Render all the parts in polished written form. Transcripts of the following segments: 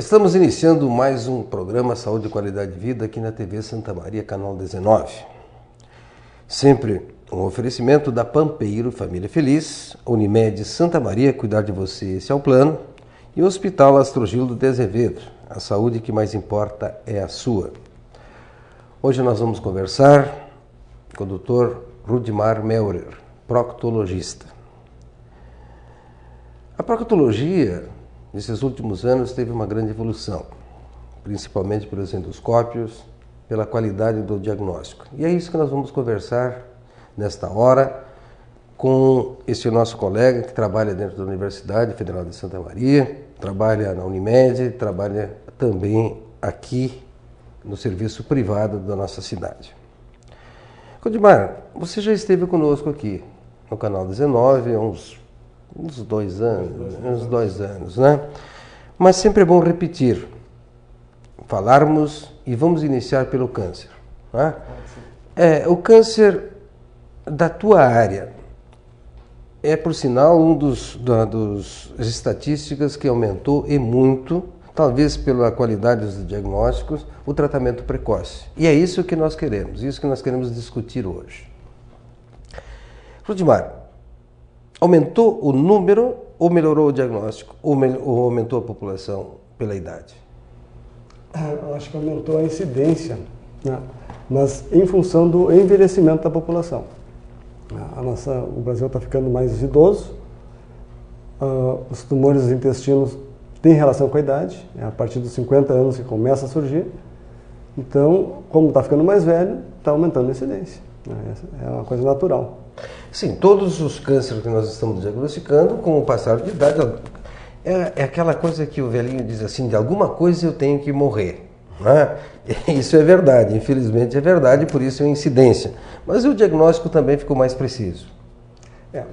Estamos iniciando mais um programa Saúde e Qualidade de Vida aqui na TV Santa Maria, canal 19. Sempre um oferecimento da Pampeiro Família Feliz, Unimed Santa Maria, cuidar de você, esse é o plano, e o Hospital Astrogildo de Azevedo, a saúde que mais importa é a sua. Hoje nós vamos conversar com o Dr. Rudimar Meurer, proctologista. A proctologia, nesses últimos anos, teve uma grande evolução, principalmente pelos endoscópios, pela qualidade do diagnóstico. E é isso que nós vamos conversar nesta hora com esse nosso colega que trabalha dentro da Universidade Federal de Santa Maria, trabalha na Unimed, trabalha também aqui no serviço privado da nossa cidade. Rudimar, você já esteve conosco aqui no canal 19 há uns 2 anos, né? Mas sempre é bom repetir, falarmos e vamos iniciar pelo câncer. Né? O câncer da tua área é, por sinal, dos estatísticas que aumentou e muito, talvez pela qualidade dos diagnósticos, o tratamento precoce. E é isso que nós queremos, isso que nós queremos discutir hoje. Rudimar, aumentou o número ou melhorou o diagnóstico? Ou aumentou a população pela idade? Eu acho que aumentou a incidência, né? Mas em função do envelhecimento da população. O Brasil está ficando mais idoso, os tumores dos intestinos têm relação com a idade, é a partir dos 50 anos que começa a surgir. Então, como está ficando mais velho, está aumentando a incidência. É uma coisa natural. Sim, todos os cânceres que nós estamos diagnosticando, com o passar de idade, é aquela coisa que o velhinho diz assim, de alguma coisa eu tenho que morrer. Né? Isso é verdade, infelizmente é verdade, por isso é incidência. Mas o diagnóstico também ficou mais preciso.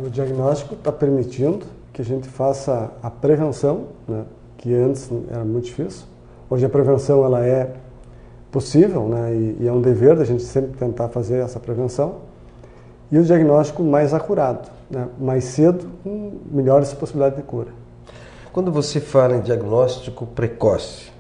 O diagnóstico está permitindo que a gente faça a prevenção, né, que antes era muito difícil. Hoje a prevenção ela é possível, né, e é um dever da gente sempre tentar fazer essa prevenção. E o diagnóstico mais acurado, né? Mais cedo, com melhores possibilidades de cura. Quando você fala em diagnóstico precoce,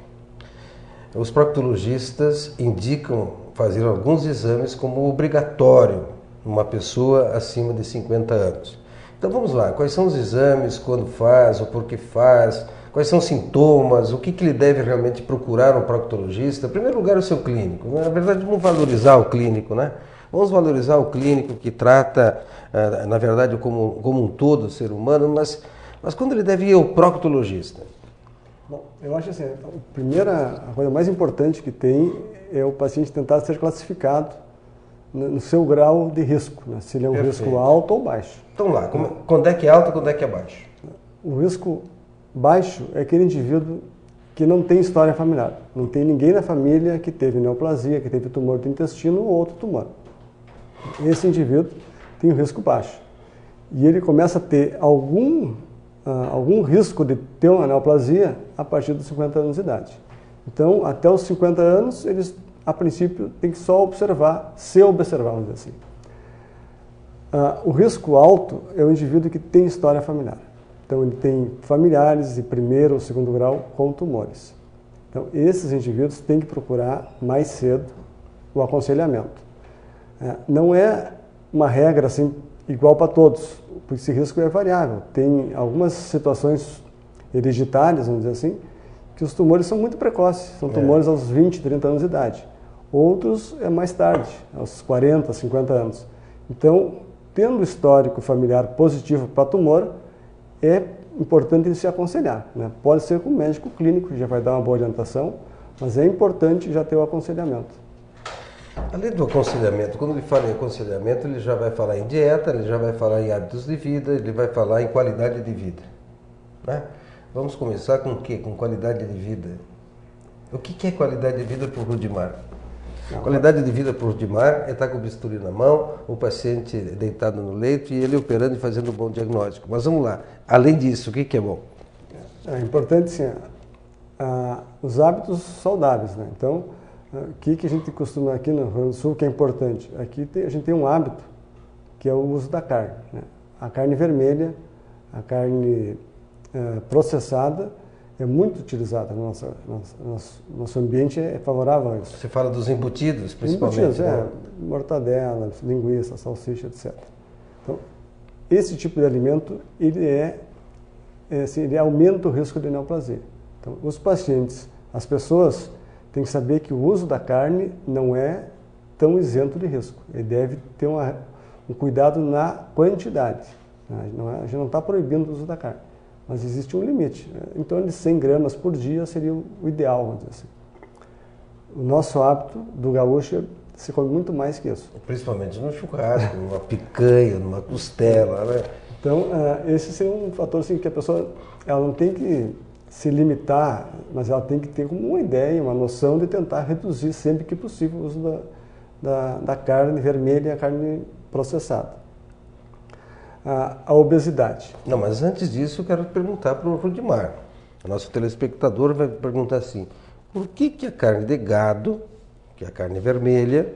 os proctologistas indicam fazer alguns exames como obrigatório numa pessoa acima de 50 anos. Então vamos lá, quais são os exames, quando faz, o porquê faz, quais são os sintomas, o que ele deve realmente procurar um proctologista? Em primeiro lugar, o seu clínico. Na verdade, vamos valorizar o clínico, né? Vamos valorizar o clínico que trata, na verdade, como um todo o ser humano, mas quando ele deve ir ao proctologista? Bom, eu acho assim, a coisa mais importante que tem é o paciente tentar ser classificado no seu grau de risco, né? Se ele é um risco alto ou baixo. Então lá, quando é que é alto e quando é que é baixo? O risco baixo é aquele indivíduo que não tem história familiar. Não tem ninguém na família que teve neoplasia, que teve tumor do intestino ou outro tumor. Esse indivíduo tem um risco baixo. E ele começa a ter algum risco de ter uma neoplasia a partir dos 50 anos de idade. Então, até os 50 anos, eles, a princípio, têm que só observar, vamos dizer assim. O risco alto é o indivíduo que tem história familiar. Então, ele tem familiares de primeiro ou segundo grau com tumores. Então, esses indivíduos têm que procurar mais cedo o aconselhamento. Não é uma regra assim igual para todos, porque esse risco é variável. Tem algumas situações hereditárias, vamos dizer assim, que os tumores são muito precoces, são tumores aos 20, 30 anos de idade. Outros é mais tarde, aos 40, 50 anos. Então, tendo histórico familiar positivo para tumor, é importante se aconselhar, né? Pode ser com o médico clínico, que já vai dar uma boa orientação, mas é importante já ter o aconselhamento. Além do aconselhamento, quando ele fala em aconselhamento, ele já vai falar em dieta, ele já vai falar em hábitos de vida, ele vai falar em qualidade de vida. Né? Vamos começar com o quê? Com qualidade de vida. O que é qualidade de vida para o Rudimar? Qualidade de vida para o Rudimar é estar com o bisturi na mão, o paciente deitado no leito e ele operando e fazendo um bom diagnóstico. Mas vamos lá, além disso, o que é bom? É importante, sim, os hábitos saudáveis, né? Então, o que a gente costuma aqui no Rio Grande do Sul que é importante? Aqui a gente tem um hábito que é o uso da carne, né? A carne vermelha, a carne processada, é muito utilizada no nosso ambiente, é favorável a isso. Você fala dos embutidos, principalmente. Embutidos, né? Mortadela, linguiça, salsicha, etc. Então, esse tipo de alimento, ele aumenta o risco de neoplasia. Então, os pacientes, as pessoas têm que saber que o uso da carne não é tão isento de risco. Ele deve ter um cuidado na quantidade. A gente não está proibindo o uso da carne, mas existe um limite. Em torno de 100 gramas por dia seria o ideal, vamos dizer assim. O nosso hábito do gaúcho se come muito mais que isso. Principalmente no churrasco, numa picanha, numa costela, né? Então, esse seria um fator assim, que a pessoa ela não tem que se limitar, mas ela tem que ter como uma ideia, uma noção de tentar reduzir sempre que possível o uso da carne vermelha e a carne processada. A obesidade. Não, mas antes disso eu quero perguntar para o Rudimar. O nosso telespectador vai perguntar assim, por que a carne de gado, que é a carne vermelha,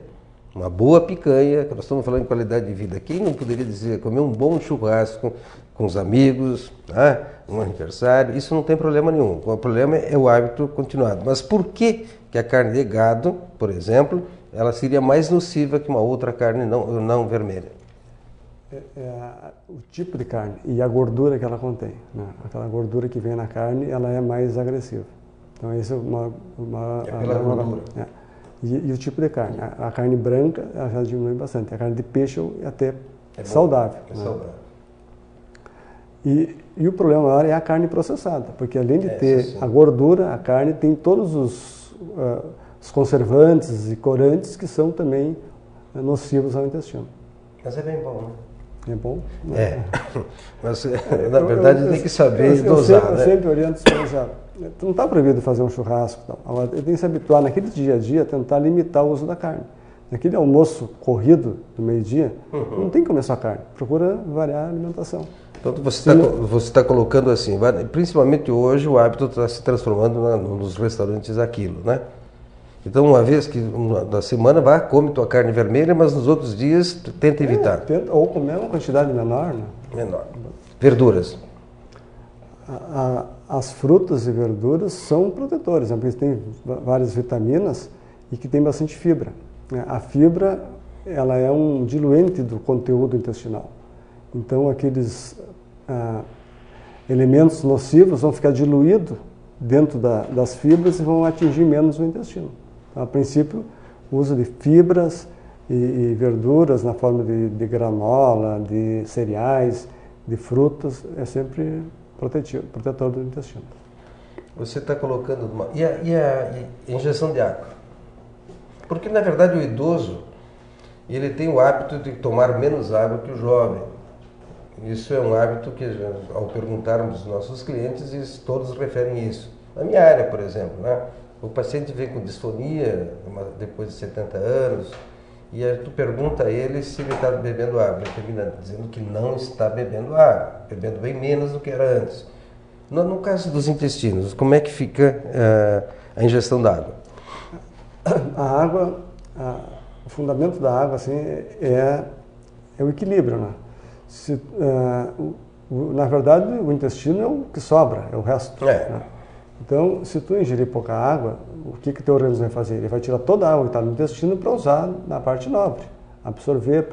uma boa picanha, que nós estamos falando em qualidade de vida, quem não poderia dizer comer um bom churrasco com os amigos, né, um aniversário, isso não tem problema nenhum. O problema é o hábito continuado. Mas por que a carne de gado, por exemplo, ela seria mais nociva que uma outra carne não vermelha? O tipo de carne e a gordura que ela contém, né? Aquela gordura que vem na carne, ela é mais agressiva. Então, isso é pela gordura. E o tipo de carne. A carne branca, ela já diminui bastante. A carne de peixe é até saudável. É né? saudável. E o problema maior é a carne processada, porque além de ter a gordura, a carne tem todos os conservantes e corantes que são também nocivos ao intestino. Mas é bem bom, né? É bom? É, mas na verdade tem que saber dosar, né? Eu sempre oriento os pacientes, tu não está proibido fazer um churrasco, não. Agora, ele tem que se habituar naquele dia a dia, tentar limitar o uso da carne. Naquele almoço corrido do meio-dia, não tem que comer só carne, procura variar a alimentação. Então você está colocando assim, principalmente hoje o hábito está se transformando nos restaurantes aquilo, né? Então uma vez que na semana come tua carne vermelha, mas nos outros dias tenta evitar. Ou comer uma quantidade menor, né? Menor. Verduras. As frutas e verduras são protetores, porque tem várias vitaminas e que tem bastante fibra. A fibra, ela é um diluente do conteúdo intestinal. Então, aqueles elementos nocivos vão ficar diluídos dentro das fibras e vão atingir menos o intestino. Então, a princípio, o uso de fibras e verduras na forma de granola, de cereais, de frutas, é sempre protetor do intestino. Você está colocando... E a injeção de água? Porque, na verdade, o idoso ele tem o hábito de tomar menos água que o jovem. Isso é um hábito que, ao perguntarmos aos nossos clientes, todos referem isso. Na minha área, por exemplo, né? O paciente vem com disfonia depois de 70 anos e aí tu pergunta a ele se ele está bebendo água. Ele termina dizendo que não está bebendo água, bebendo bem menos do que era antes. No caso dos intestinos, como é que fica a ingestão da água? A água, o fundamento da água assim, é o equilíbrio, né? Na verdade, o intestino é o que sobra, é o resto. Né? Então, se tu ingerir pouca água, o que teu organismo vai fazer? Ele vai tirar toda a água que está no intestino para usar na parte nobre, absorver,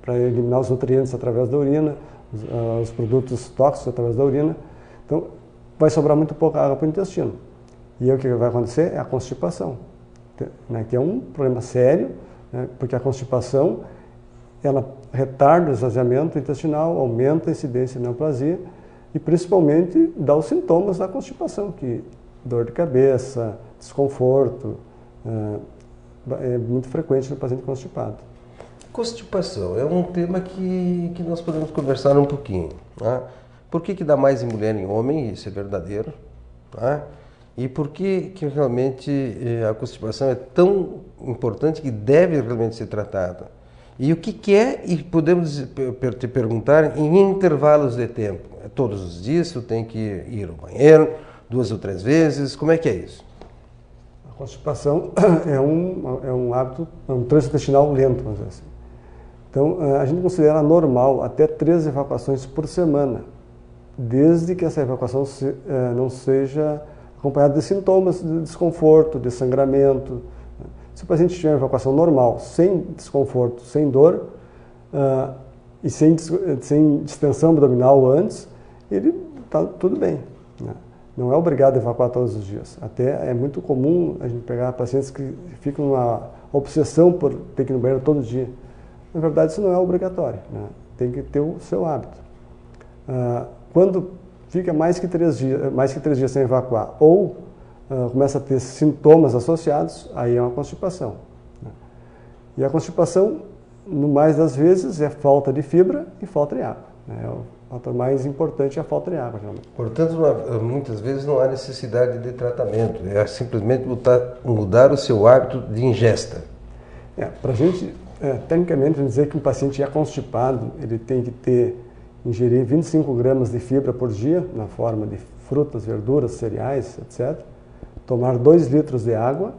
para eliminar os nutrientes através da urina, os produtos tóxicos através da urina. Então, vai sobrar muito pouca água para o intestino. E aí o que vai acontecer é a constipação, né? Que é um problema sério, né? Porque a constipação ela retarda o esvaziamento intestinal, aumenta a incidência de neoplasia e principalmente dá os sintomas da constipação, que dor de cabeça, desconforto, é muito frequente no paciente constipado. Constipação é um tema que nós podemos conversar um pouquinho. Né? Por que dá mais em mulher e em homem? Isso é verdadeiro. Né? E por que realmente a constipação é tão importante que deve realmente ser tratada? E o que é, e podemos te perguntar, em intervalos de tempo? Todos os dias tu tem que ir ao banheiro, 2 ou 3 vezes, como é que é isso? A constipação é um hábito, é um trânsito intestinal lento, vamos dizer assim. Então, a gente considera normal até 3 evacuações por semana. desde que essa evacuação não seja acompanhada de sintomas de desconforto, de sangramento. Se o paciente tiver uma evacuação normal, sem desconforto, sem dor e sem distensão abdominal antes, ele está tudo bem, né? Não é obrigado a evacuar todos os dias. Até é muito comum a gente pegar pacientes que ficam numa obsessão por ter que ir no banheiro todo dia. Na verdade, isso não é obrigatório, né? Tem que ter o seu hábito. Quando fica mais que 3 dias sem evacuar ou começa a ter sintomas associados, aí é uma constipação, né? E a constipação, no mais das vezes, é falta de fibra e falta de água, né? O fator mais importante é a falta de água, geralmente. Portanto, muitas vezes não há necessidade de tratamento, é simplesmente mudar o seu hábito de ingesta. Para a gente, tecnicamente, dizer que um paciente é constipado, ele tem que ingerir 25 gramas de fibra por dia, na forma de frutas, verduras, cereais, etc. Tomar 2 litros de água,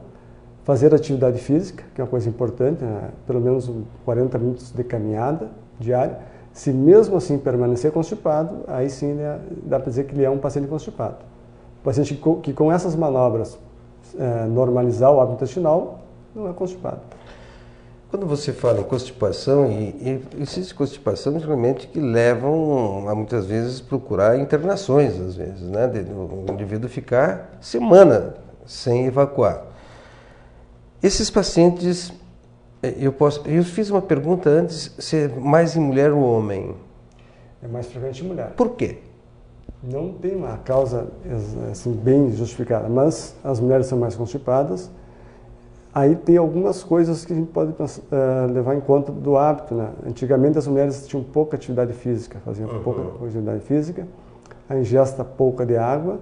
fazer atividade física, que é uma coisa importante, né? Pelo menos 40 minutos de caminhada diária. Se mesmo assim permanecer constipado, aí sim, né, dá para dizer que ele é um paciente constipado. O paciente que com essas manobras normalizar o hábito intestinal, não é constipado. Quando você fala em constipação, e existe constipação geralmente que levam a muitas vezes procurar internações, às vezes, né? O indivíduo ficar semana sem evacuar. Esses pacientes, eu fiz uma pergunta antes, se é mais em mulher ou homem? É mais frequente em mulher. Por quê? Não tem uma causa assim, bem justificada, mas as mulheres são mais constipadas. Aí tem algumas coisas que a gente pode levar em conta do hábito, né? Antigamente as mulheres tinham pouca atividade física, faziam pouca atividade física, a ingesta pouca de água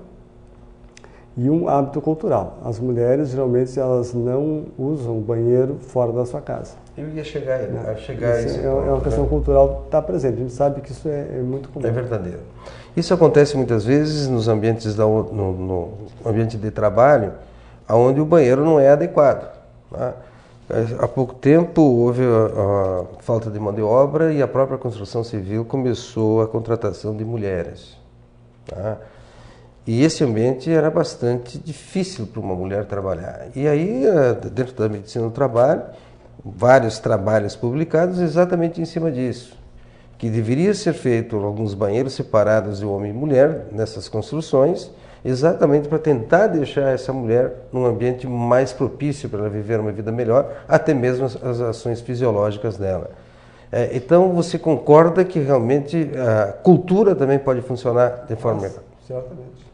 e um hábito cultural. As mulheres geralmente elas não usam o banheiro fora da sua casa. Eu ia chegar a esse ponto, é uma questão cultural que está presente. A gente sabe que isso é muito comum. É verdadeiro. Isso acontece muitas vezes nos ambientes no ambiente de trabalho, onde o banheiro não é adequado. Tá? Há pouco tempo houve a falta de mão de obra e a própria construção civil começou a contratação de mulheres. Tá? E esse ambiente era bastante difícil para uma mulher trabalhar. E aí, dentro da medicina do trabalho, vários trabalhos publicados exatamente em cima disso. Que deveria ser feito alguns banheiros separados de homem e mulher nessas construções, exatamente para tentar deixar essa mulher num ambiente mais propício para ela viver uma vida melhor, até mesmo as ações fisiológicas dela. Então, você concorda que realmente a cultura também pode funcionar de forma... Certamente.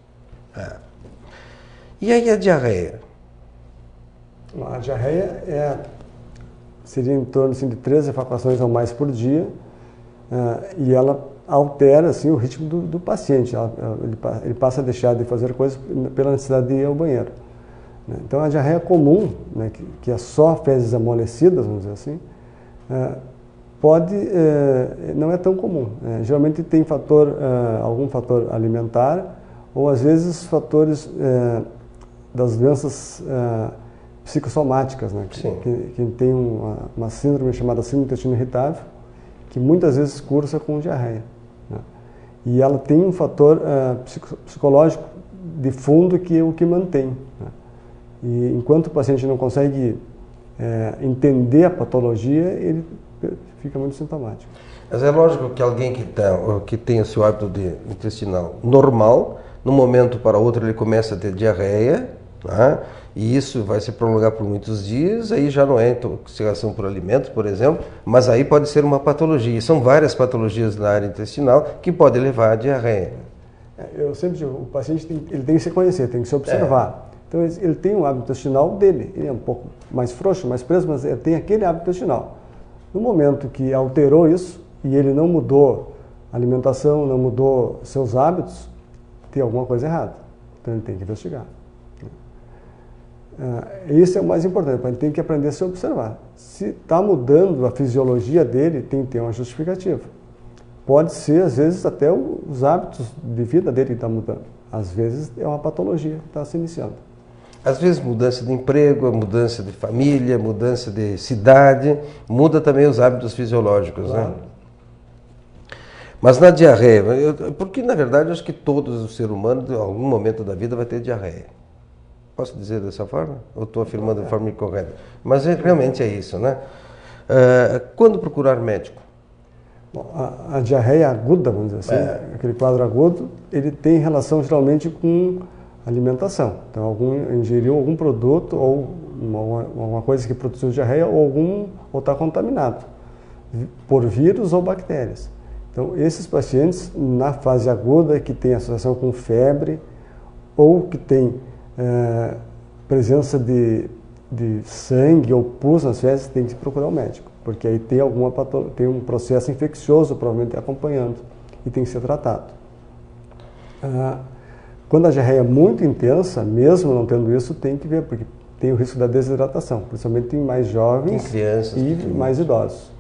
E aí a diarreia? A diarreia seria em torno assim, de 3 evacuações ou mais por dia, e ela altera assim, o ritmo do paciente. Ele passa a deixar de fazer coisas pela necessidade de ir ao banheiro, né? Então a diarreia comum, né, que é só fezes amolecidas, vamos dizer assim, não é tão comum. Geralmente tem algum fator alimentar, ou às vezes fatores das doenças psicossomáticas, né? Que tem uma síndrome chamada síndrome do intestino irritável, que muitas vezes cursa com diarreia, né? E ela tem um fator psicológico de fundo que é o que mantém, né? E enquanto o paciente não consegue entender a patologia, ele fica muito sintomático. Mas é lógico que alguém que tem o seu hábito intestinal normal, de um momento para outro ele começa a ter diarreia, tá? E isso vai se prolongar por muitos dias, aí já não é intoxicação por alimentos, por exemplo, mas aí pode ser uma patologia. São várias patologias na área intestinal que podem levar à diarreia. Eu sempre digo, o paciente ele tem que se conhecer, tem que se observar. Então ele tem um hábito intestinal dele, ele é um pouco mais frouxo, mais preso, mas ele tem aquele hábito intestinal. No momento que alterou isso e ele não mudou a alimentação, não mudou seus hábitos, tem alguma coisa errada. Então ele tem que investigar. Isso é o mais importante, ele tem que aprender a se observar. Se está mudando a fisiologia dele, tem que ter uma justificativa. Pode ser, às vezes, até os hábitos de vida dele que estão mudando. Às vezes é uma patologia que está se iniciando. Às vezes mudança de emprego, mudança de família, mudança de cidade, muda também os hábitos fisiológicos, claro, né? Mas na diarreia, porque na verdade eu acho que todos os seres humanos, em algum momento da vida, vai ter diarreia. Posso dizer dessa forma? Ou estou afirmando de forma incorreta? Mas realmente é isso, né? Quando procurar médico? Bom, a diarreia aguda, vamos dizer assim, aquele quadro agudo, ele tem relação geralmente com alimentação. Então, ingeriu algum produto ou alguma coisa que produziu diarreia ou está contaminado por vírus ou bactérias. Então, esses pacientes, na fase aguda, que tem associação com febre ou que tem presença de sangue ou pus nas fezes, tem que procurar um médico, porque aí tem tem um processo infeccioso provavelmente acompanhando e tem que ser tratado. Quando a diarreia é muito intensa, mesmo não tendo isso, tem que ver, porque tem o risco da desidratação, principalmente em mais jovens e mais idosos.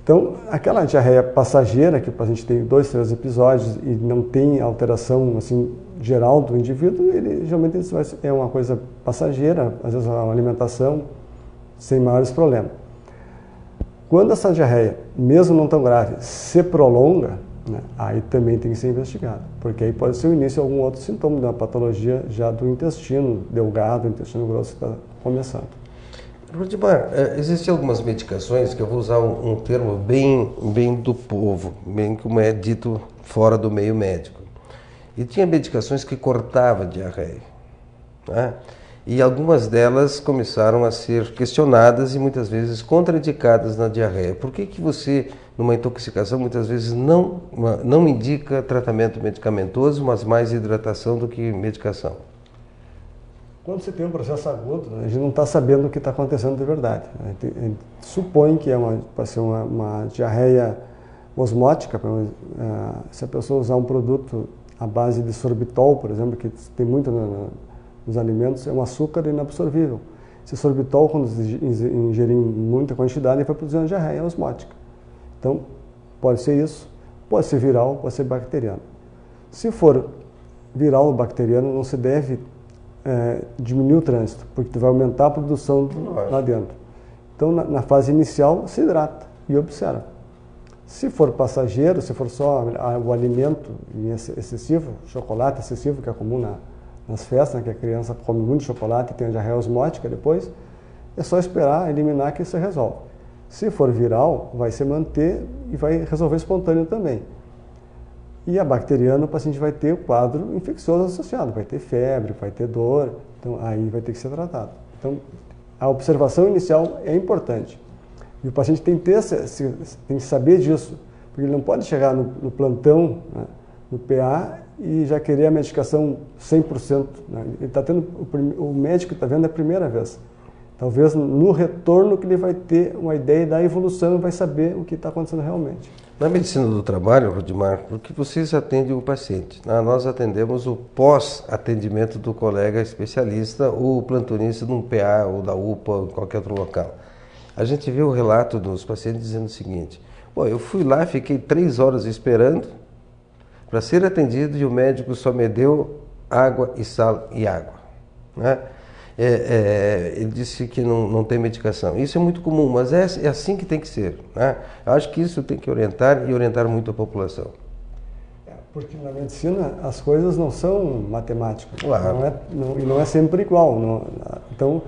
Então, aquela diarreia passageira, que o paciente tem 2, 3 episódios e não tem alteração assim, geral do indivíduo, ele geralmente é uma coisa passageira, às vezes uma alimentação sem maiores problemas. Quando essa diarreia, mesmo não tão grave, se prolonga, né, aí também tem que ser investigado, porque aí pode ser o início de algum outro sintoma de uma patologia já do intestino delgado, intestino grosso que está começando. Rudimar, existem algumas medicações que eu vou usar um termo bem do povo, bem como é dito fora do meio médico. E tinha medicações que cortavam a diarreia, né? E algumas delas começaram a ser questionadas e muitas vezes contraindicadas na diarreia. Por que você, numa intoxicação, muitas vezes não indica tratamento medicamentoso, mas mais hidratação do que medicação? Quando você tem um processo agudo, a gente não está sabendo o que está acontecendo de verdade. A gente supõe que pode ser uma diarreia osmótica, se a pessoa usar um produto à base de sorbitol, por exemplo, que tem muito nos alimentos, é um açúcar inabsorvível. Esse sorbitol, quando ingerir em muita quantidade, vai produzir uma diarreia osmótica. Então, pode ser isso, pode ser viral, pode ser bacteriano. Se for viral ou bacteriano, não se deve diminuir o trânsito, porque vai aumentar a produção lá dentro. Então, na fase inicial, se hidrata e observa. Se for passageiro, se for só o alimento excessivo, chocolate excessivo, que é comum nas festas, né, que a criança come muito chocolate e tem a diarreia osmótica depois, é só esperar, eliminar que isso resolve. Se for viral, vai se manter e vai resolver espontâneo também. E a bacteriana, o paciente vai ter o quadro infeccioso associado, vai ter febre, vai ter dor, então aí vai ter que ser tratado. Então, a observação inicial é importante. E o paciente tem que saber disso, porque ele não pode chegar no plantão, né, no PA, e já querer a medicação 100%. Né? Ele está tendo, o médico está vendo a primeira vez. Talvez no retorno que ele vai ter uma ideia da evolução e vai saber o que está acontecendo realmente. Na medicina do trabalho, Rudimar, porque vocês atendem o paciente, nós atendemos o pós-atendimento do colega especialista ou o plantonista de um PA ou da UPA ou qualquer outro local. A gente vê o relato dos pacientes dizendo o seguinte: eu fui lá, fiquei 3 horas esperando para ser atendido e o médico só me deu água e sal e água, né? Ele disse que não tem medicação. Isso é muito comum, mas é assim que tem que ser, né? Eu acho que isso tem que orientar e orientar muito a população. Porque na medicina as coisas não são matemáticas, claro. Não é sempre igual. Então,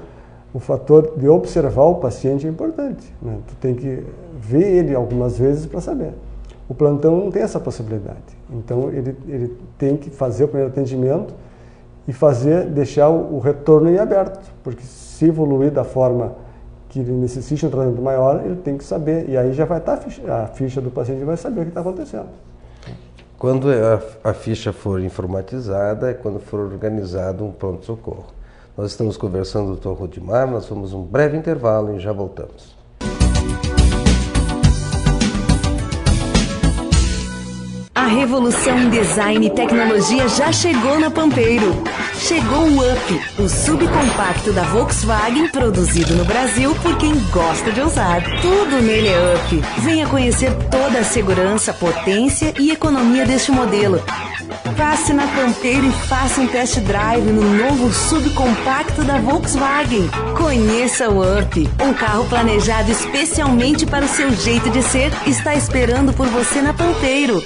o fator de observar o paciente é importante, né? Tu tem que ver ele algumas vezes para saber. O plantão não tem essa possibilidade. Então, ele tem que fazer o primeiro atendimento e deixar o retorno em aberto, porque se evoluir da forma que ele necessite um tratamento maior, ele tem que saber, e aí já vai estar a ficha do paciente vai saber o que está acontecendo. Quando a ficha for informatizada, é quando for organizado um pronto-socorro. Nós estamos conversando com o Dr. Rudimar, nós vamos um breve intervalo e já voltamos. A revolução em design e tecnologia já chegou na Pampeiro. Chegou o Up, o subcompacto da Volkswagen, produzido no Brasil por quem gosta de ousar. Tudo nele é Up. Venha conhecer toda a segurança, potência e economia deste modelo. Passe na Pampeiro e faça um test drive no novo subcompacto da Volkswagen. Conheça o Up, um carro planejado especialmente para o seu jeito de ser, está esperando por você na Pampeiro.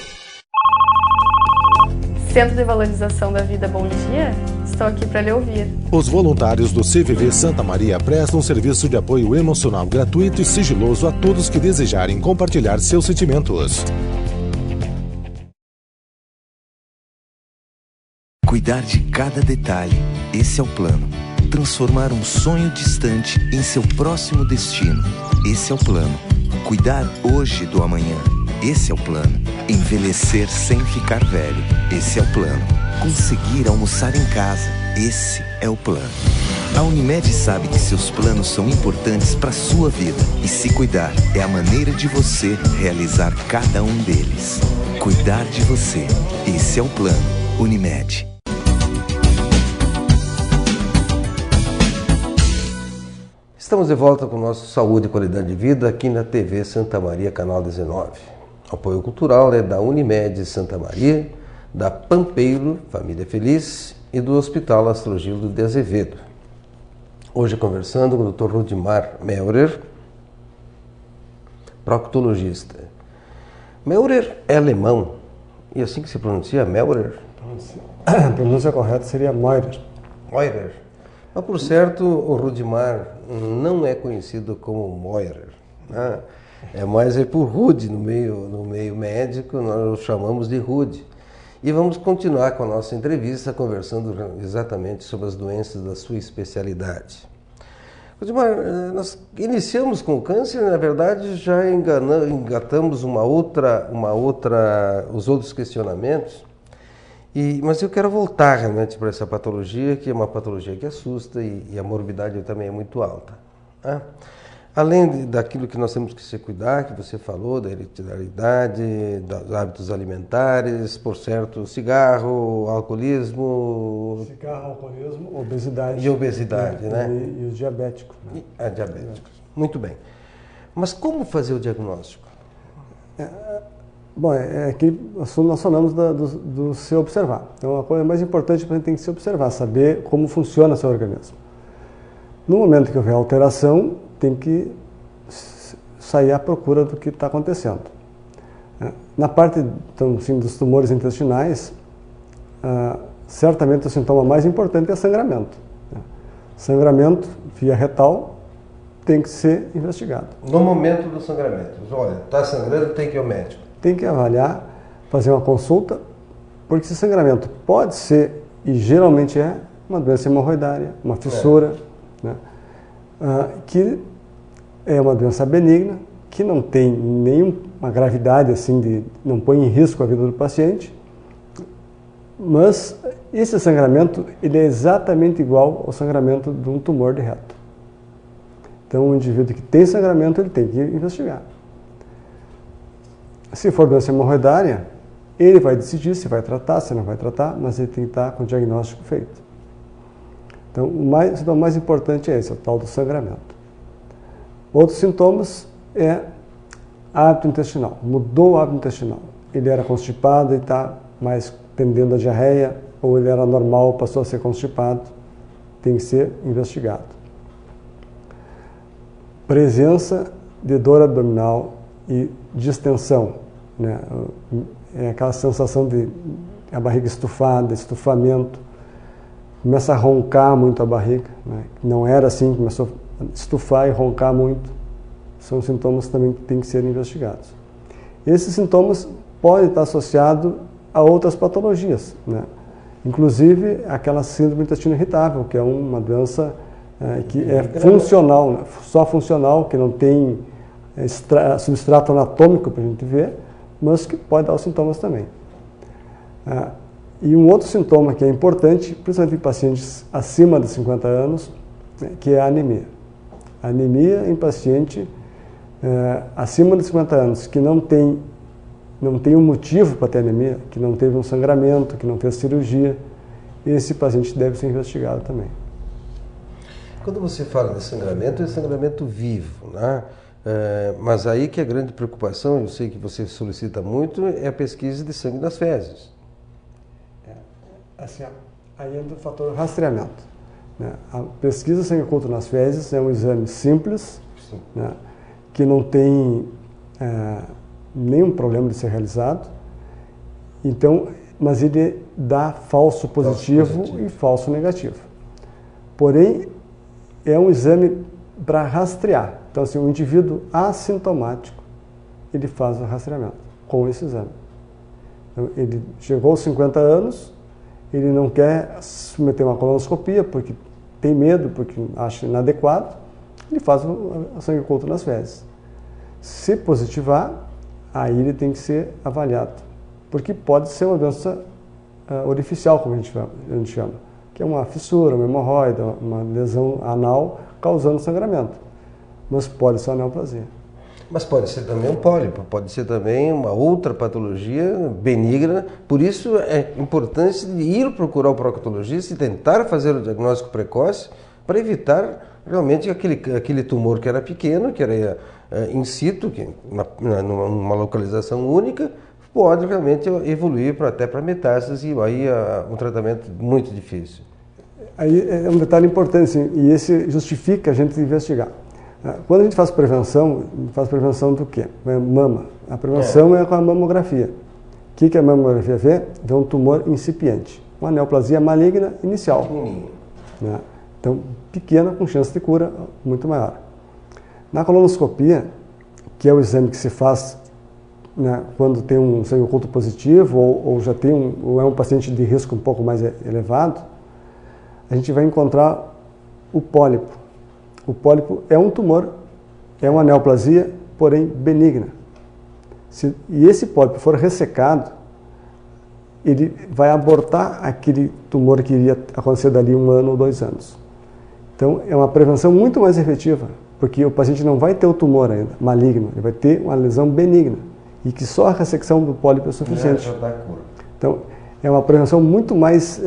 Centro de Valorização da Vida, bom dia. Estou aqui para lhe ouvir. Os voluntários do CVV Santa Maria prestam serviço de apoio emocional gratuito e sigiloso a todos que desejarem compartilhar seus sentimentos. Cuidar de cada detalhe, esse é o plano. Transformar um sonho distante em seu próximo destino, esse é o plano. Cuidar hoje do amanhã, esse é o plano. Envelhecer sem ficar velho, esse é o plano. Conseguir almoçar em casa, esse é o plano. A Unimed sabe que seus planos são importantes para a sua vida e se cuidar é a maneira de você realizar cada um deles. Cuidar de você, esse é o plano. Unimed. Estamos de volta com o nosso Saúde e Qualidade de Vida aqui na TV Santa Maria, canal 19. O apoio cultural é da Unimed Santa Maria, da Pampeiro, Família Feliz e do Hospital Astrogildo de Azevedo. Hoje conversando com o Dr. Rudimar Meurer, proctologista. Meurer é alemão e assim que se pronuncia Meurer? A pronúncia correta seria Meurer. Meurer. Mas, por certo, o Rudimar não é conhecido como Meurer, né? É mais por Rude, no meio médico, nós o chamamos de Rude. E vamos continuar com a nossa entrevista, conversando exatamente sobre as doenças da sua especialidade. Rudimar, nós iniciamos com o câncer, na verdade já engatamos os outros questionamentos. Mas eu quero voltar realmente para essa patologia, que é uma patologia que assusta e a morbidade também é muito alta, né? Além daquilo que nós temos que se cuidar, que você falou, da hereditariedade, dos hábitos alimentares, por certo, cigarro, alcoolismo... Cigarro, alcoolismo, obesidade. E obesidade, né? E os diabéticos. Né? Diabéticos. Muito bem. Mas como fazer o diagnóstico? Bom, que nós falamos do se observar. Então, a coisa mais importante que a gente tem que se observar, saber como funciona o seu organismo. No momento que houver alteração, tem que sair à procura do que está acontecendo. Na parte então, assim, dos tumores intestinais, certamente o sintoma mais importante é sangramento. Sangramento via retal tem que ser investigado. No momento do sangramento, olha, está sangrando, tem que ir ao médico. Tem que avaliar, fazer uma consulta, porque esse sangramento pode ser, e geralmente é, uma doença hemorroidária, uma fissura, né? Que é uma doença benigna, que não tem nenhuma gravidade, assim, não põe em risco a vida do paciente, mas esse sangramento ele é exatamente igual ao sangramento de um tumor de reto. Então, o indivíduo que tem sangramento, ele tem que investigar. Se for doença hemorroidária, ele vai decidir se vai tratar, se não vai tratar, mas ele tem que estar com o diagnóstico feito. Então, o sintoma mais importante é esse, o tal do sangramento. Outros sintomas é hábito intestinal. Mudou o hábito intestinal. Ele era constipado e está mais tendendo à diarreia, ou ele era normal, passou a ser constipado. Tem que ser investigado. Presença de dor abdominal e distensão, né? É aquela sensação de a barriga estufada, estufamento, começa a roncar muito a barriga, né? Não era assim, começou a estufar e roncar muito, são sintomas também que têm que ser investigados. Esses sintomas podem estar associados a outras patologias, né? Inclusive aquela síndrome do intestino irritável, que é uma doença que é funcional, né? Só funcional, que não tem substrato anatômico para a gente ver, mas que pode dar os sintomas também. E um outro sintoma que é importante, principalmente em pacientes acima de 50 anos, né, que é a anemia. A anemia em paciente acima de 50 anos que não tem um motivo para ter anemia, que não teve um sangramento, que não fez cirurgia, esse paciente deve ser investigado também. Quando você fala de sangramento, é sangramento vivo, né? Mas aí que a grande preocupação, eu sei que você solicita muito, é a pesquisa de sangue nas fezes. Assim, aí entra o fator rastreamento. Né? A pesquisa sangue oculto nas fezes é um exame simples, né? Que não tem nenhum problema de ser realizado. Então, mas ele dá falso positivo e falso negativo. Porém, é um exame para rastrear. Então, assim, o indivíduo assintomático, ele faz o rastreamento com esse exame. Então, ele chegou aos 50 anos, ele não quer submeter uma colonoscopia porque tem medo, porque acha inadequado, ele faz o sangue oculto nas fezes. Se positivar, aí ele tem que ser avaliado, porque pode ser uma doença orificial, como a gente chama, que é uma fissura, uma hemorroida, uma lesão anal causando sangramento, mas pode ser uma neoplasia. Mas pode ser também um pólipo, pode ser também uma outra patologia benigna, por isso é importante ir procurar o proctologista e tentar fazer o diagnóstico precoce para evitar realmente aquele tumor que era pequeno, que era in situ, que numa localização única, pode realmente evoluir até para metástase e aí um tratamento muito difícil. Aí é um detalhe importante, assim, e esse justifica a gente investigar. Quando a gente faz prevenção do quê? Mama. A prevenção é com a mamografia. O que a mamografia vê? Vê um tumor incipiente, uma neoplasia maligna inicial. Né? Então, pequena, com chance de cura muito maior. Na colonoscopia, que é o exame que se faz, né, quando tem um sangue oculto positivo ou já tem ou é um paciente de risco um pouco mais elevado, a gente vai encontrar o pólipo. O pólipo é um tumor, é uma neoplasia, porém benigna. E esse pólipo for ressecado, ele vai abortar aquele tumor que iria acontecer dali 1 ano ou 2 anos. Então, é uma prevenção muito mais efetiva, porque o paciente não vai ter o tumor ainda maligno, ele vai ter uma lesão benigna, e que só a ressecção do pólipo é suficiente. Então, é uma prevenção muito mais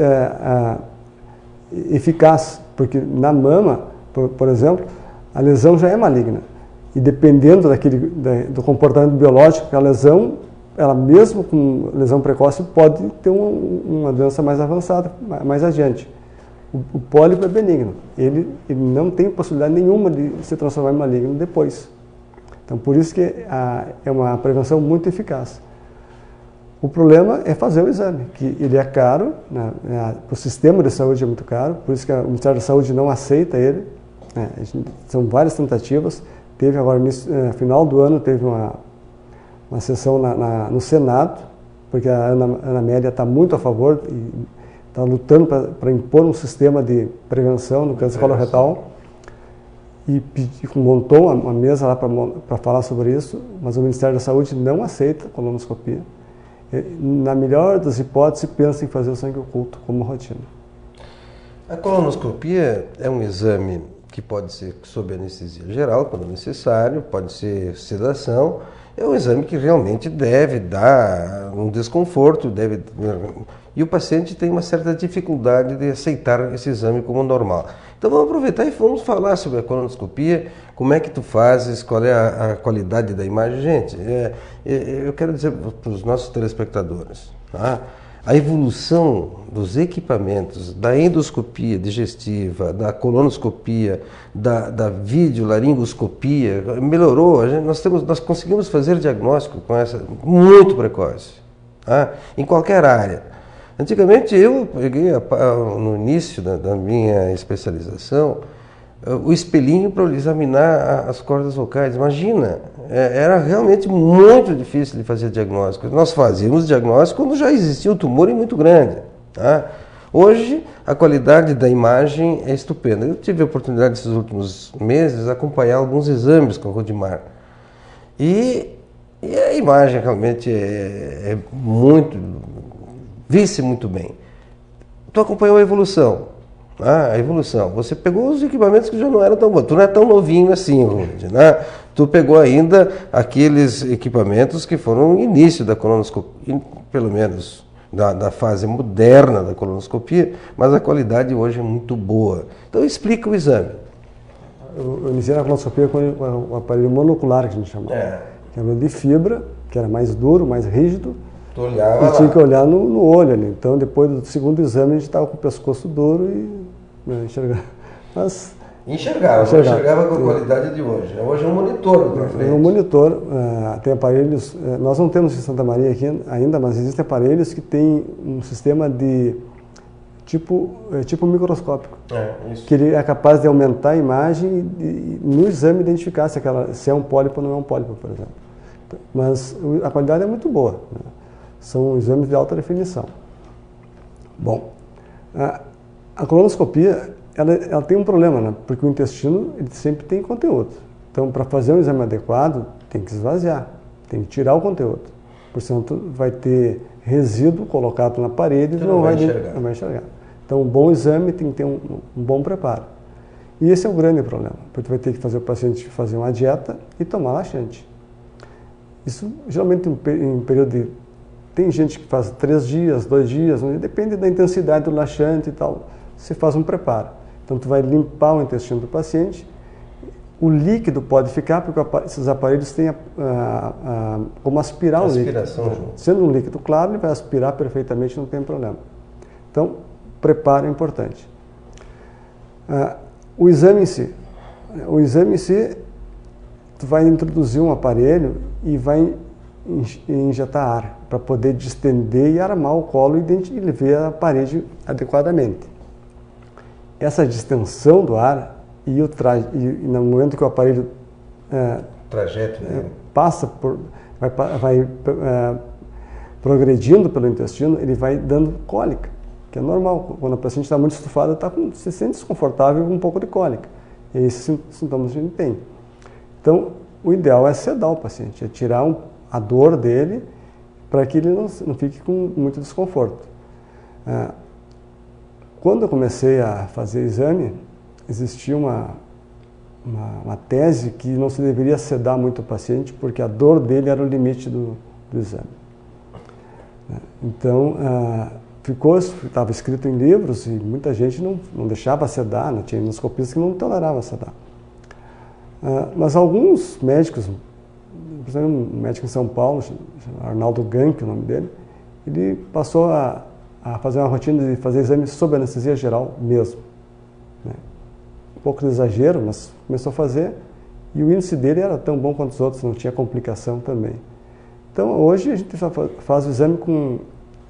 eficaz, porque na mama, por exemplo, a lesão já é maligna. E dependendo do comportamento biológico, a lesão, ela mesmo com lesão precoce, pode ter uma doença mais avançada, mais adiante. O pólipo é benigno. Ele não tem possibilidade nenhuma de se transformar em maligno depois. Então, por isso que é uma prevenção muito eficaz. O problema é fazer o exame, que ele é caro, né? O sistema de saúde é muito caro, por isso que o Ministério da Saúde não aceita ele. São várias tentativas. Teve agora, no final do ano, teve uma sessão no Senado, porque a Ana Amélia está muito a favor e está lutando para impor um sistema de prevenção no câncer coloretal e montou uma mesa lá para falar sobre isso, mas o Ministério da Saúde não aceita a colonoscopia. Na melhor das hipóteses, pensa em fazer o sangue oculto como rotina. A colonoscopia é um exame que pode ser sob anestesia geral, quando necessário, pode ser sedação. É um exame que realmente deve dar um desconforto, e o paciente tem uma certa dificuldade de aceitar esse exame como normal. Então vamos aproveitar e vamos falar sobre a colonoscopia, como é que tu fazes, qual é a qualidade da imagem. Gente, eu quero dizer para os nossos telespectadores, tá? A evolução dos equipamentos, da endoscopia digestiva, da colonoscopia, da videolaringoscopia, melhorou. Nós conseguimos fazer diagnóstico com essa muito precoce, tá? Em qualquer área. Antigamente eu peguei no início da minha especialização o espelhinho para examinar as cordas vocais. Imagina, era realmente muito difícil de fazer diagnóstico. Nós fazíamos diagnóstico quando já existia um tumor muito grande, tá? Hoje, a qualidade da imagem é estupenda. Eu tive a oportunidade, nesses últimos meses, de acompanhar alguns exames com a Rudimar. E a imagem realmente é muito... vi-se muito bem. Tu acompanhou a evolução. A evolução. Você pegou os equipamentos que já não eram tão bons. Tu não é tão novinho assim, Rude, né? Tu pegou ainda aqueles equipamentos que foram no início da colonoscopia, pelo menos da fase moderna da colonoscopia, mas a qualidade hoje é muito boa. Então explica o exame. Eu iniciei na colonoscopia com o aparelho monocular, que a gente chamava. Que era de fibra, que era mais duro, mais rígido. Tu olhava e tinha que olhar no olho ali. Então, depois do segundo exame, a gente estava com o pescoço duro e enxergava. Mas enxergava com a qualidade de hoje. Hoje é um monitor para frente. É um monitor, tem aparelhos, nós não temos em Santa Maria aqui ainda, mas existem aparelhos que têm um sistema de tipo microscópico, isso. Que ele é capaz de aumentar a imagem e no exame identificar se é um pólipo ou não é um pólipo, por exemplo. Mas a qualidade é muito boa, né? São exames de alta definição. Bom, a colonoscopia ela tem um problema, né? Porque o intestino ele sempre tem conteúdo. Então, para fazer um exame adequado, tem que esvaziar, tem que tirar o conteúdo. Portanto, vai ter resíduo colocado na parede e não vai enxergar. Então, um bom exame tem que ter um bom preparo. E esse é o grande problema, porque vai ter que fazer o paciente fazer uma dieta e tomar laxante. Isso, geralmente, em período de... Tem gente que faz 3 dias, 2 dias, depende da intensidade do laxante e tal. Você faz um preparo. Então, tu vai limpar o intestino do paciente. O líquido pode ficar, porque esses aparelhos têm como aspirar o líquido. Sendo um líquido claro, ele vai aspirar perfeitamente, não tem problema. Então, preparo é importante. O exame em si, tu vai introduzir um aparelho e vai injetar ar para poder distender e armar o colo e ver a parede adequadamente. Essa distensão do ar e no momento que o aparelho passa vai progredindo pelo intestino, ele vai dando cólica, que é normal. Quando a paciente está muito estufada, se sente desconfortável com um pouco de cólica. E esses sintomas a gente tem. Então, o ideal é sedar o paciente, é tirar a dor dele para que ele não fique com muito desconforto. Quando eu comecei a fazer exame, existia uma tese que não se deveria sedar muito o paciente, porque a dor dele era o limite do exame. Então, estava escrito em livros e muita gente não deixava sedar, né? Tinha endoscopistas que não toleravam sedar. Mas alguns médicos, por exemplo, um médico em São Paulo, Arnaldo Gank, o nome dele, ele passou a fazer uma rotina de fazer exames sob anestesia geral mesmo. Né? Um pouco de exagero, mas começou a fazer e o índice dele era tão bom quanto os outros, não tinha complicação também. Então, hoje a gente faz o exame com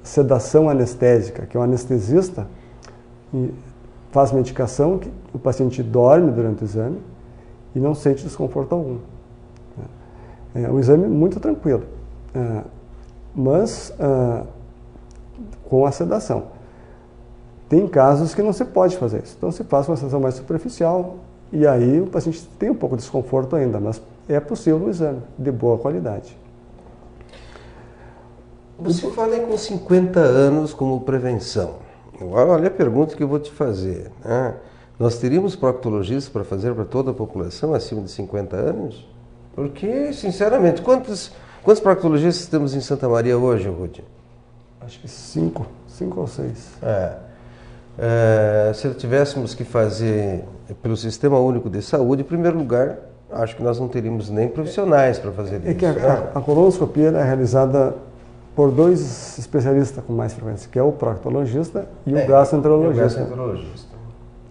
sedação anestésica, que é um anestesista e faz medicação que o paciente dorme durante o exame e não sente desconforto algum. É um exame muito tranquilo, mas com a sedação. Tem casos que não se pode fazer isso, então se faz uma sedação mais superficial e aí o paciente tem um pouco de desconforto ainda, mas é possível um exame de boa qualidade. Você fala com 50 anos como prevenção. Olha a pergunta que eu vou te fazer. Nós teríamos proctologistas para fazer para toda a população acima de 50 anos? Porque, sinceramente, quantos proctologistas temos em Santa Maria hoje, Rudy? Acho que 5 ou 6. Se tivéssemos que fazer pelo Sistema Único de Saúde, em primeiro lugar, acho que nós não teríamos nem profissionais para fazer isso. É que a colonoscopia é realizada por 2 especialistas com mais frequência, que é o proctologista e o gastroenterologista.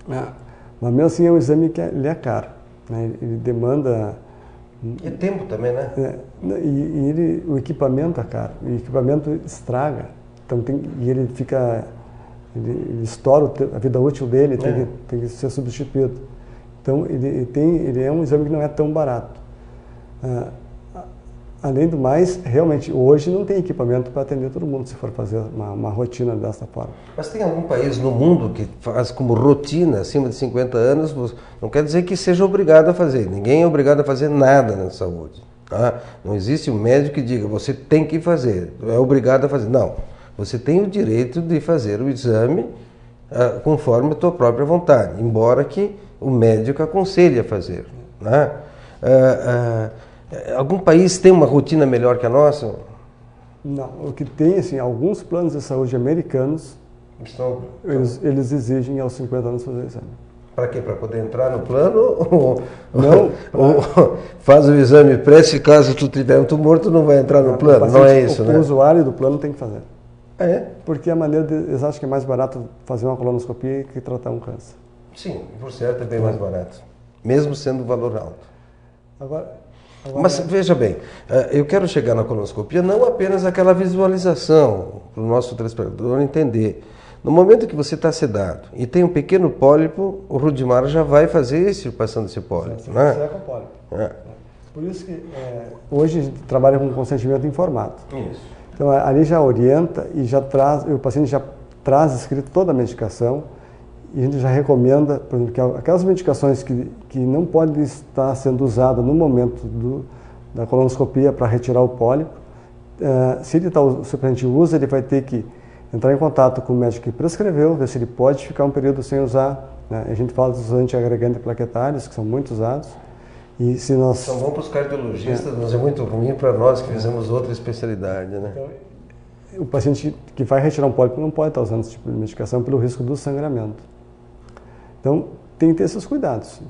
Mas mesmo assim é um exame que ele é caro, né? Ele demanda... E tempo também, né? O equipamento é caro, o equipamento estraga, então ele estoura a vida útil dele, tem que ser substituído. Então ele é um exame que não é tão barato. Além do mais, realmente, hoje não tem equipamento para atender todo mundo, se for fazer uma rotina dessa forma. Mas tem algum país no mundo que faz como rotina, acima de 50 anos, não quer dizer que seja obrigado a fazer. Ninguém é obrigado a fazer nada na saúde. Tá? Não existe um médico que diga, você tem que fazer, é obrigado a fazer. Não, você tem o direito de fazer o exame conforme a tua própria vontade, embora que o médico aconselhe a fazer. Né? Algum país tem uma rotina melhor que a nossa? Não, o que tem, assim, alguns planos de saúde americanos, eles exigem aos 50 anos fazer o exame. Para quê? Para poder entrar no plano? Não. Ou faz o exame pré, se caso tu tiver um tumor, tu não vai entrar no plano, não é isso, né? O usuário do plano tem que fazer. É? Porque eles acham que é mais barato fazer uma colonoscopia que tratar um câncer. Sim, por certo é bem mais barato, mesmo sendo valor alto. Agora Mas veja bem, eu quero chegar na colonoscopia não apenas aquela visualização, para o nosso telespectador entender. No momento que você está sedado e tem um pequeno pólipo, o Rudimar já vai fazer a extirpação desse pólipo, né? Seca o pólipo. Por isso que hoje a gente trabalha com consentimento informado. Isso. Então ali já orienta e o paciente já traz escrito toda a medicação e a gente já recomenda, por exemplo, que aquelas medicações que não podem estar sendo usadas no momento da colonoscopia para retirar o pólipo, se o paciente usa, ele vai ter que entrar em contato com o médico que prescreveu, ver se ele pode ficar um período sem usar, né? A gente fala dos antiagregantes plaquetários, que são muito usados. E se nós... São bons para os cardiologistas, mas é muito ruim para nós que fizemos outra especialidade, né? Então, o paciente que vai retirar um pólipo não pode estar usando esse tipo de medicação pelo risco do sangramento. Então, tem que ter esses cuidados.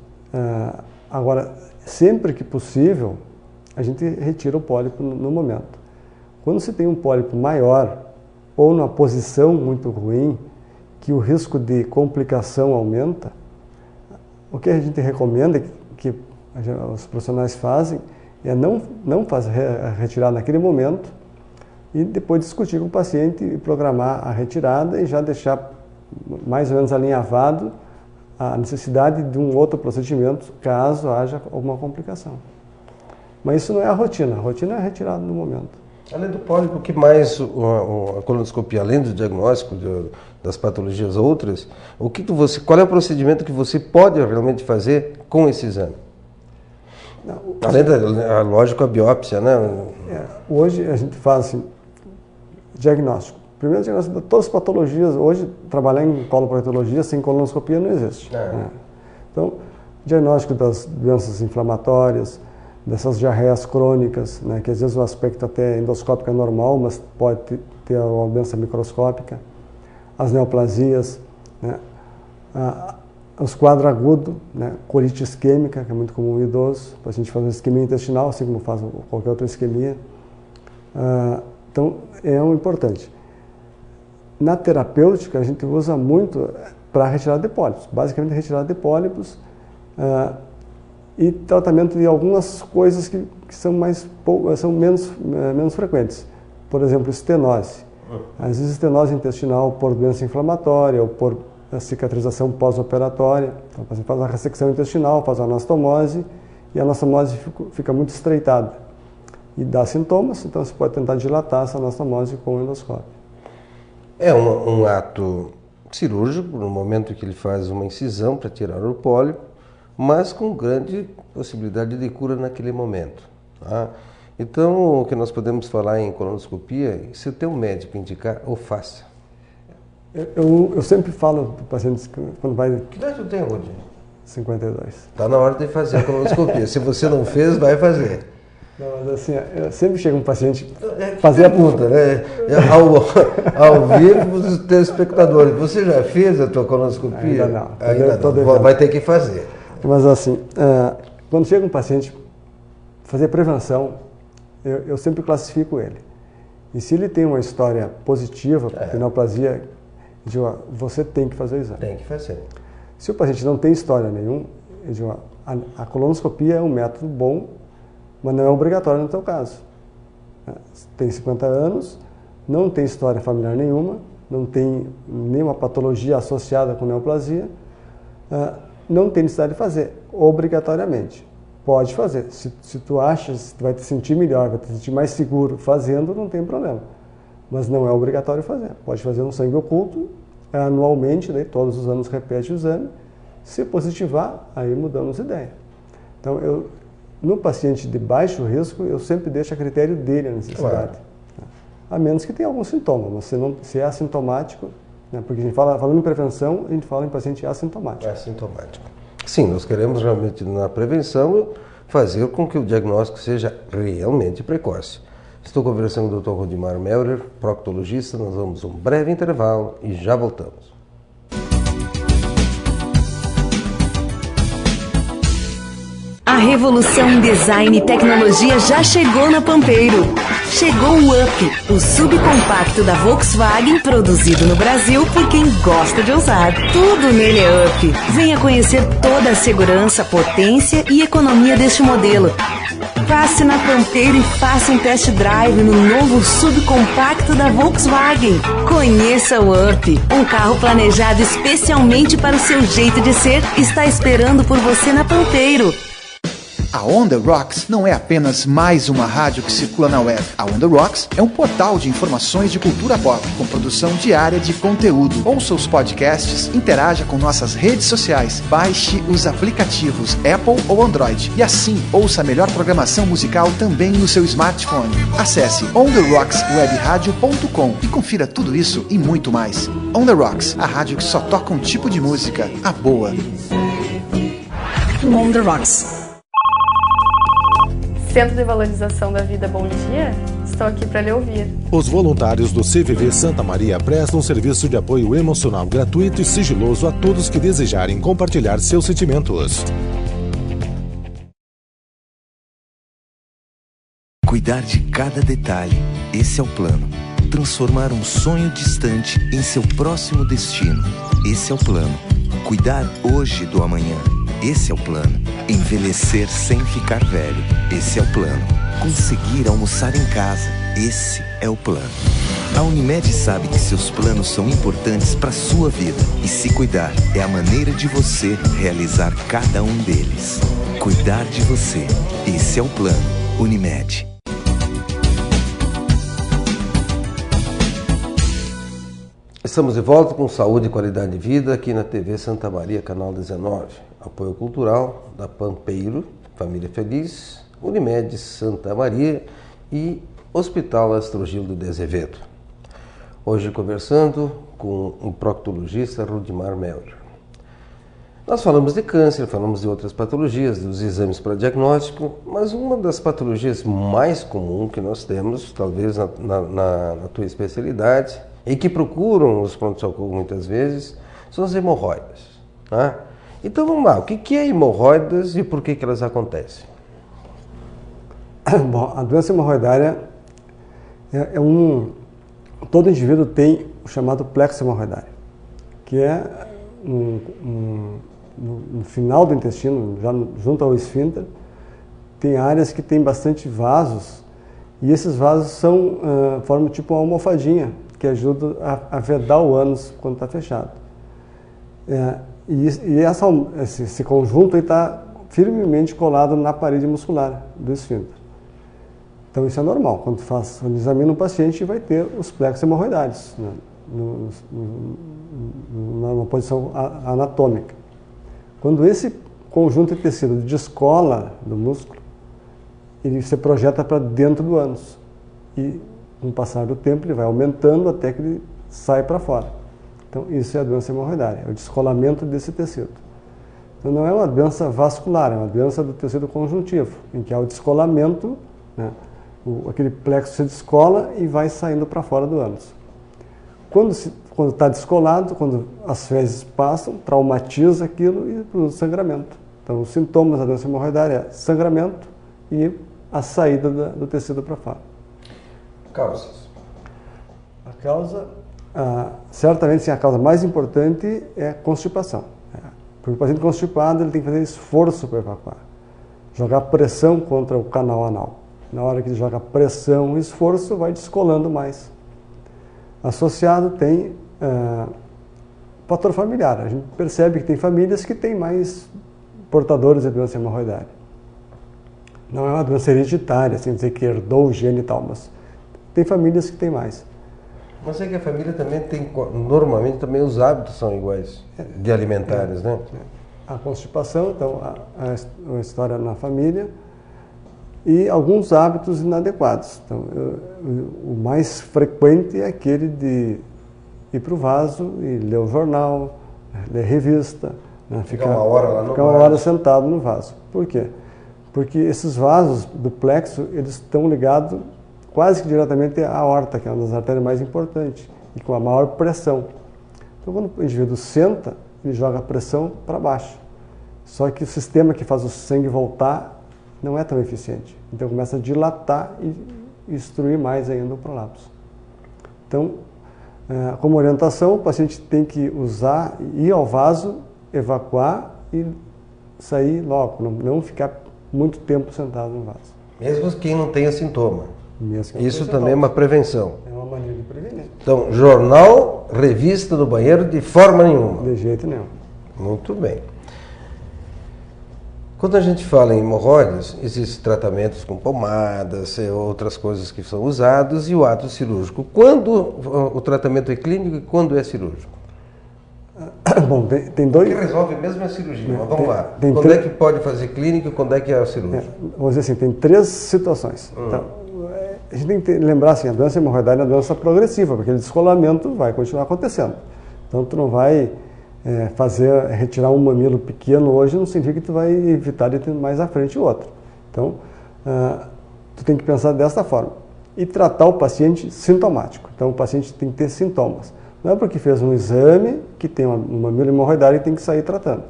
Agora, sempre que possível, a gente retira o pólipo no momento. Quando se tem um pólipo maior, ou numa posição muito ruim, que o risco de complicação aumenta, o que a gente recomenda, que os profissionais fazem, é não fazer a retirada naquele momento e depois discutir com o paciente e programar a retirada e já deixar mais ou menos alinhavado a necessidade de um outro procedimento, caso haja alguma complicação. Mas isso não é a rotina é a retirada no momento. Além do pólipo, o que mais a colonoscopia, além do diagnóstico das patologias outras, qual é o procedimento que você pode realmente fazer com esse exame? Não, além lógico, a biópsia, né? Hoje a gente faz assim, diagnóstico. Primeiro diagnóstico de todas as patologias. Hoje, trabalhar em coloproctologia sem colonoscopia não existe. Então, diagnóstico das doenças inflamatórias, dessas diarreias crônicas, né, que às vezes o aspecto até endoscópico é normal, mas pode ter uma doença microscópica, as neoplasias, né, os quadros agudos, né, colite isquêmica, que é muito comum em idoso, o paciente faz uma isquemia intestinal, assim como faz qualquer outra isquemia. Então, é um importante. Na terapêutica, a gente usa muito para retirada de pólipos, basicamente retirada de pólipos, e tratamento de algumas coisas que são menos frequentes. Por exemplo, estenose. Às vezes estenose intestinal por doença inflamatória ou por cicatrização pós-operatória. Então, o paciente faz a ressecção intestinal, faz a anastomose e a anastomose fica muito estreitada. E dá sintomas, então você pode tentar dilatar essa anastomose com o endoscópio. É um ato cirúrgico, no momento que ele faz uma incisão para tirar o pólipo, mas com grande possibilidade de cura naquele momento. Tá? Então, o que nós podemos falar em colonoscopia, se o teu médico indicar, ou faça. Eu sempre falo para pacientes quando vai... Que idade tu tem, Rudi? 52. Está na hora de fazer a colonoscopia. Se você não fez, vai fazer. Não, mas assim, eu sempre chego um paciente fazer a pergunta, né? Ao vivo dos telespectadores. Você já fez a tua colonoscopia? Ainda não. Ainda não. Vai ter que fazer. Mas assim, quando chega um paciente fazer prevenção, eu sempre classifico ele. E se ele tem uma história positiva, de neoplasia, eu digo, você tem que fazer o exame. Tem que fazer. Se o paciente não tem história nenhuma, eu digo, a colonoscopia é um método bom, mas não é obrigatório no teu caso. Tem 50 anos, não tem história familiar nenhuma, não tem nenhuma patologia associada com neoplasia, não tem necessidade de fazer, obrigatoriamente. Pode fazer. Se tu achas que vai te sentir melhor, vai te sentir mais seguro fazendo, não tem problema. Mas não é obrigatório fazer. Pode fazer um sangue oculto, anualmente, daí todos os anos repete o exame. Se positivar, aí mudamos de ideia. Então, no paciente de baixo risco, eu sempre deixo a critério dele a necessidade. Claro. A menos que tenha algum sintoma, mas se é assintomático, né, porque a gente falando em prevenção, a gente fala em paciente assintomático. Assintomático. Sim, nós queremos realmente na prevenção fazer com que o diagnóstico seja realmente precoce. Estou conversando com o Dr. Rudimar Melcher, proctologista. Nós vamos a um breve intervalo e já voltamos. A revolução em design e tecnologia já chegou na Pampeiro. Chegou o Up, o subcompacto da Volkswagen, produzido no Brasil por quem gosta de ousar. Tudo nele é Up. Venha conhecer toda a segurança, potência e economia deste modelo. Passe na Pampeiro e faça um test drive no novo subcompacto da Volkswagen. Conheça o Up, um carro planejado especialmente para o seu jeito de ser, está esperando por você na Pampeiro. A On The Rocks não é apenas mais uma rádio que circula na web. A On The Rocks é um portal de informações de cultura pop, com produção diária de conteúdo. Ouça os podcasts, interaja com nossas redes sociais, baixe os aplicativos Apple ou Android e assim ouça a melhor programação musical também no seu smartphone. Acesse ontherrockswebradio.com e confira tudo isso e muito mais. On The Rocks, a rádio que só toca um tipo de música, a boa. On The Rocks. Centro de Valorização da Vida Bom Dia, estou aqui para lhe ouvir. Os voluntários do CVV Santa Maria prestam um serviço de apoio emocional gratuito e sigiloso a todos que desejarem compartilhar seus sentimentos. Cuidar de cada detalhe, esse é o plano. Transformar um sonho distante em seu próximo destino, esse é o plano. Cuidar hoje do amanhã, esse é o plano. Envelhecer sem ficar velho, esse é o plano. Conseguir almoçar em casa, esse é o plano. A Unimed sabe que seus planos são importantes para a sua vida e se cuidar é a maneira de você realizar cada um deles. Cuidar de você, esse é o plano. Unimed. Estamos de volta com Saúde e Qualidade de Vida aqui na TV Santa Maria, canal 19. Apoio cultural da Pampeiro, Família Feliz, Unimed Santa Maria e Hospital Astrogildo de Azevedo. Hoje conversando com o proctologista Rudimar Melcher. Nós falamos de câncer, falamos de outras patologias, dos exames para diagnóstico, mas uma das patologias mais comuns que nós temos, talvez na tua especialidade, e que procuram os pronto-socorro muitas vezes, são as hemorroidas. Tá? Então vamos lá, o que é hemorroidas e por que elas acontecem? Bom, a doença hemorroidária todo indivíduo tem o chamado plexo hemorroidário, que é no final do intestino, já junto ao esfíncter, tem áreas que tem bastante vasos, e esses vasos formam tipo uma almofadinha, que ajuda a vedar o ânus quando está fechado. Esse conjunto está firmemente colado na parede muscular do esfíncter. Então isso é normal. Quando examina um paciente, vai ter os plexos hemorroidários, né, numa posição anatômica. Quando esse conjunto de tecido descola do músculo, ele se projeta para dentro do ânus. E com o passar do tempo, ele vai aumentando até que ele sai para fora. Então, isso é a doença hemorroidária, é o descolamento desse tecido. Então, não é uma doença vascular, é uma doença do tecido conjuntivo, em que há o descolamento, né, aquele plexo se descola e vai saindo para fora do ânus. Quando está descolado, quando as fezes passam, traumatiza aquilo e produz sangramento. Então, os sintomas da doença hemorroidária é sangramento e a saída do tecido para fora. Causas. A causa, certamente sim, a causa mais importante é a constipação. Porque o paciente constipado ele tem que fazer esforço para evacuar, jogar pressão contra o canal anal. Na hora que ele joga pressão e esforço, vai descolando mais. Associado tem fator familiar. A gente percebe que tem famílias que têm mais portadores de doença hemorroidária. Não é uma doença hereditária, sem dizer que herdou o gene e tal, mas tem famílias que têm mais. Mas é que a família também tem, normalmente também os hábitos são iguais, de alimentares, né? A constipação, então, a história na família e alguns hábitos inadequados. Então, o mais frequente é aquele de ir para o vaso e ler o jornal, ler revista, né? Ficar uma hora lá no vaso. Ficar uma hora sentado no vaso. Por quê? Porque esses vasos do plexo, eles estão ligados quase que diretamente à aorta, que é uma das artérias mais importantes, e com a maior pressão. Então, quando o indivíduo senta, ele joga a pressão para baixo. Só que o sistema que faz o sangue voltar não é tão eficiente. Então, começa a dilatar e instruir mais ainda o prolapso. Então, como orientação, o paciente tem que ir ao vaso, evacuar e sair logo, não ficar muito tempo sentado no vaso. Mesmo quem não tenha sintoma. Isso também é uma uma prevenção. É uma maneira de prevenir. Então, jornal, revista no banheiro de forma nenhuma. De jeito nenhum. Muito bem. Quando a gente fala em hemorroidas, existem tratamentos com pomadas, outras coisas que são usadas e o ato cirúrgico. Quando o tratamento é clínico e quando é cirúrgico? Bom, tem dois... O que resolve mesmo é a cirurgia, mas vamos lá. Tem Quando é que pode fazer clínico e quando é que é a cirúrgica? Vamos dizer assim, tem 3 situações. Então, a gente tem que lembrar assim, a doença hemorroidária é uma doença progressiva, porque o descolamento vai continuar acontecendo. Então, tu não vai retirar um mamilo pequeno hoje, não significa que tu vai evitar de ter mais à frente o outro. Então, tu tem que pensar desta forma. E tratar o paciente sintomático. Então, o paciente tem que ter sintomas. Não é porque fez um exame que tem um mamilo hemorroidário e tem que sair tratando.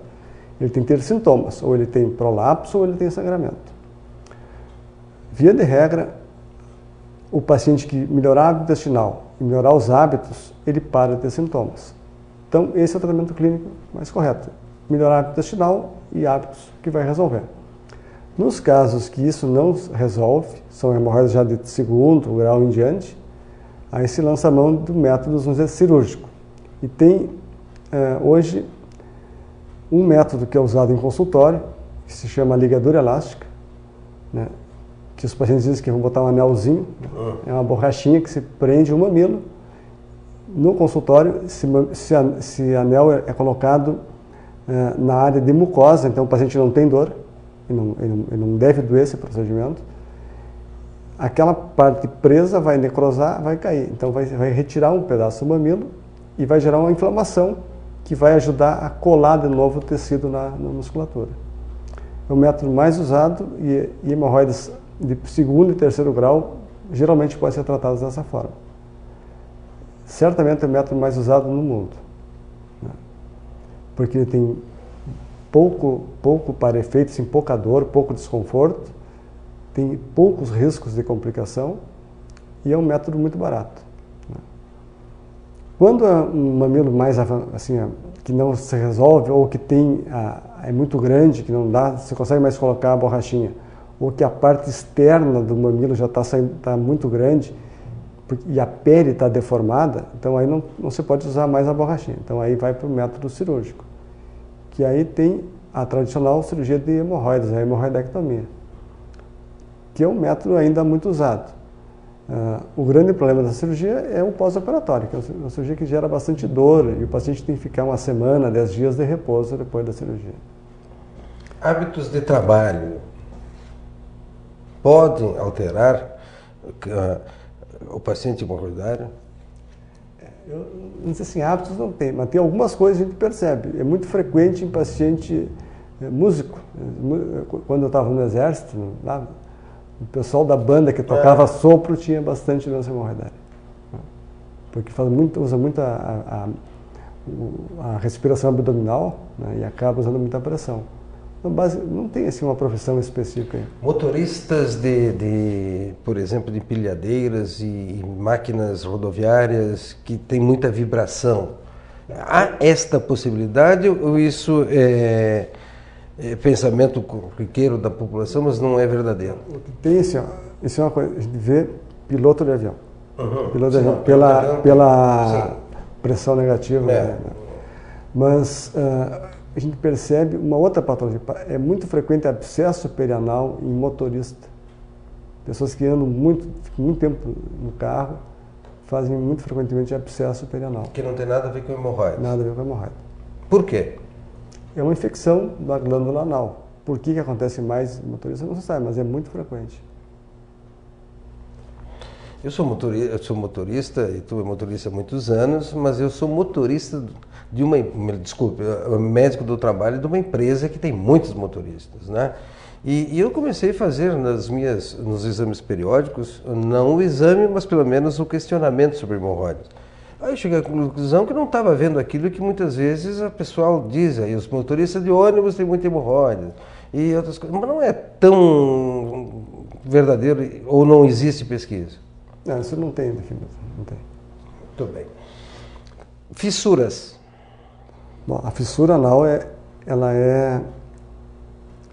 Ele tem que ter sintomas, ou ele tem prolapso ou ele tem sangramento. Via de regra, o paciente que melhorar a hábito intestinal e melhorar os hábitos, ele para de ter sintomas. Então, esse é o tratamento clínico mais correto. Melhorar a hábito intestinal e hábitos que vai resolver. Nos casos que isso não resolve, são hemorroidas já de 2º grau em diante, aí se lança a mão do método, vamos dizer, cirúrgico. E tem, hoje, um método que é usado em consultório, que se chama ligadura elástica, né, que os pacientes dizem que vão botar um anelzinho, é uma borrachinha que se prende o mamilo. No consultório, se anel é colocado na área de mucosa, então o paciente não tem dor, ele não deve doer esse procedimento, aquela parte presa vai necrosar, vai cair. Então vai retirar um pedaço do mamilo e vai gerar uma inflamação que vai ajudar a colar de novo o tecido na musculatura. É o método mais usado e hemorroidas de 2º e 3º grau geralmente podem ser tratadas dessa forma. Certamente é o método mais usado no mundo, né? Porque ele tem pouco para efeitos, assim, pouca dor, pouco desconforto, tem poucos riscos de complicação e é um método muito barato, né? Quando é um mamilo mais assim, que não se resolve ou que é muito grande, que não dá, você consegue mais colocar a borrachinha, ou que a parte externa do mamilo já está muito grande e a pele está deformada, então aí não se pode usar mais a borrachinha. Então aí vai para o método cirúrgico, que aí tem a tradicional cirurgia de hemorroidas, a hemorroidectomia, que é um método ainda muito usado. O grande problema da cirurgia é o pós-operatório, que é uma cirurgia que gera bastante dor e o paciente tem que ficar 1 semana, 10 dias de repouso depois da cirurgia. Hábitos de trabalho podem alterar o paciente hemorroidário? Eu não sei se hábitos não tem, mas tem algumas coisas que a gente percebe. É muito frequente em paciente músico. Quando eu estava no exército, lá, o pessoal da banda que tocava sopro tinha bastante doença hemorroidária. Porque usa muito a respiração abdominal, né, e acaba usando muita pressão. Não tem assim uma profissão específica aí. Motoristas por exemplo, de empilhadeiras e máquinas rodoviárias que tem muita vibração. Há esta possibilidade ou isso é pensamento corriqueiro da população, mas não é verdadeiro? Tem assim, ó, isso é uma coisa, a gente vê piloto de avião. Piloto de avião, pela pressão negativa. Né? Mas a gente percebe uma outra patologia. É muito frequente abscesso perianal em motorista. Pessoas que andam muito tempo no carro fazem muito frequentemente abscesso perianal. Que não tem nada a ver com hemorroida. Nada a ver com hemorroida. Por quê? É uma infecção da glândula anal. Por que acontece mais em motorista? Não se sabe, mas é muito frequente. Eu sou motorista e tu é motorista há muitos anos, mas eu sou motorista desculpe, médico do trabalho de uma empresa que tem muitos motoristas, né? E eu comecei a fazer nos exames periódicos, não o exame, mas pelo menos o questionamento sobre hemorroidas. Aí eu cheguei à conclusão que não estava vendo aquilo que muitas vezes a pessoal diz, aí os motoristas de ônibus têm muita hemorroida e outras coisas, mas não é tão verdadeiro ou não existe pesquisa? Não, isso não tem definido, não tem. Muito bem. Fissuras. Bom, a fissura anal ela é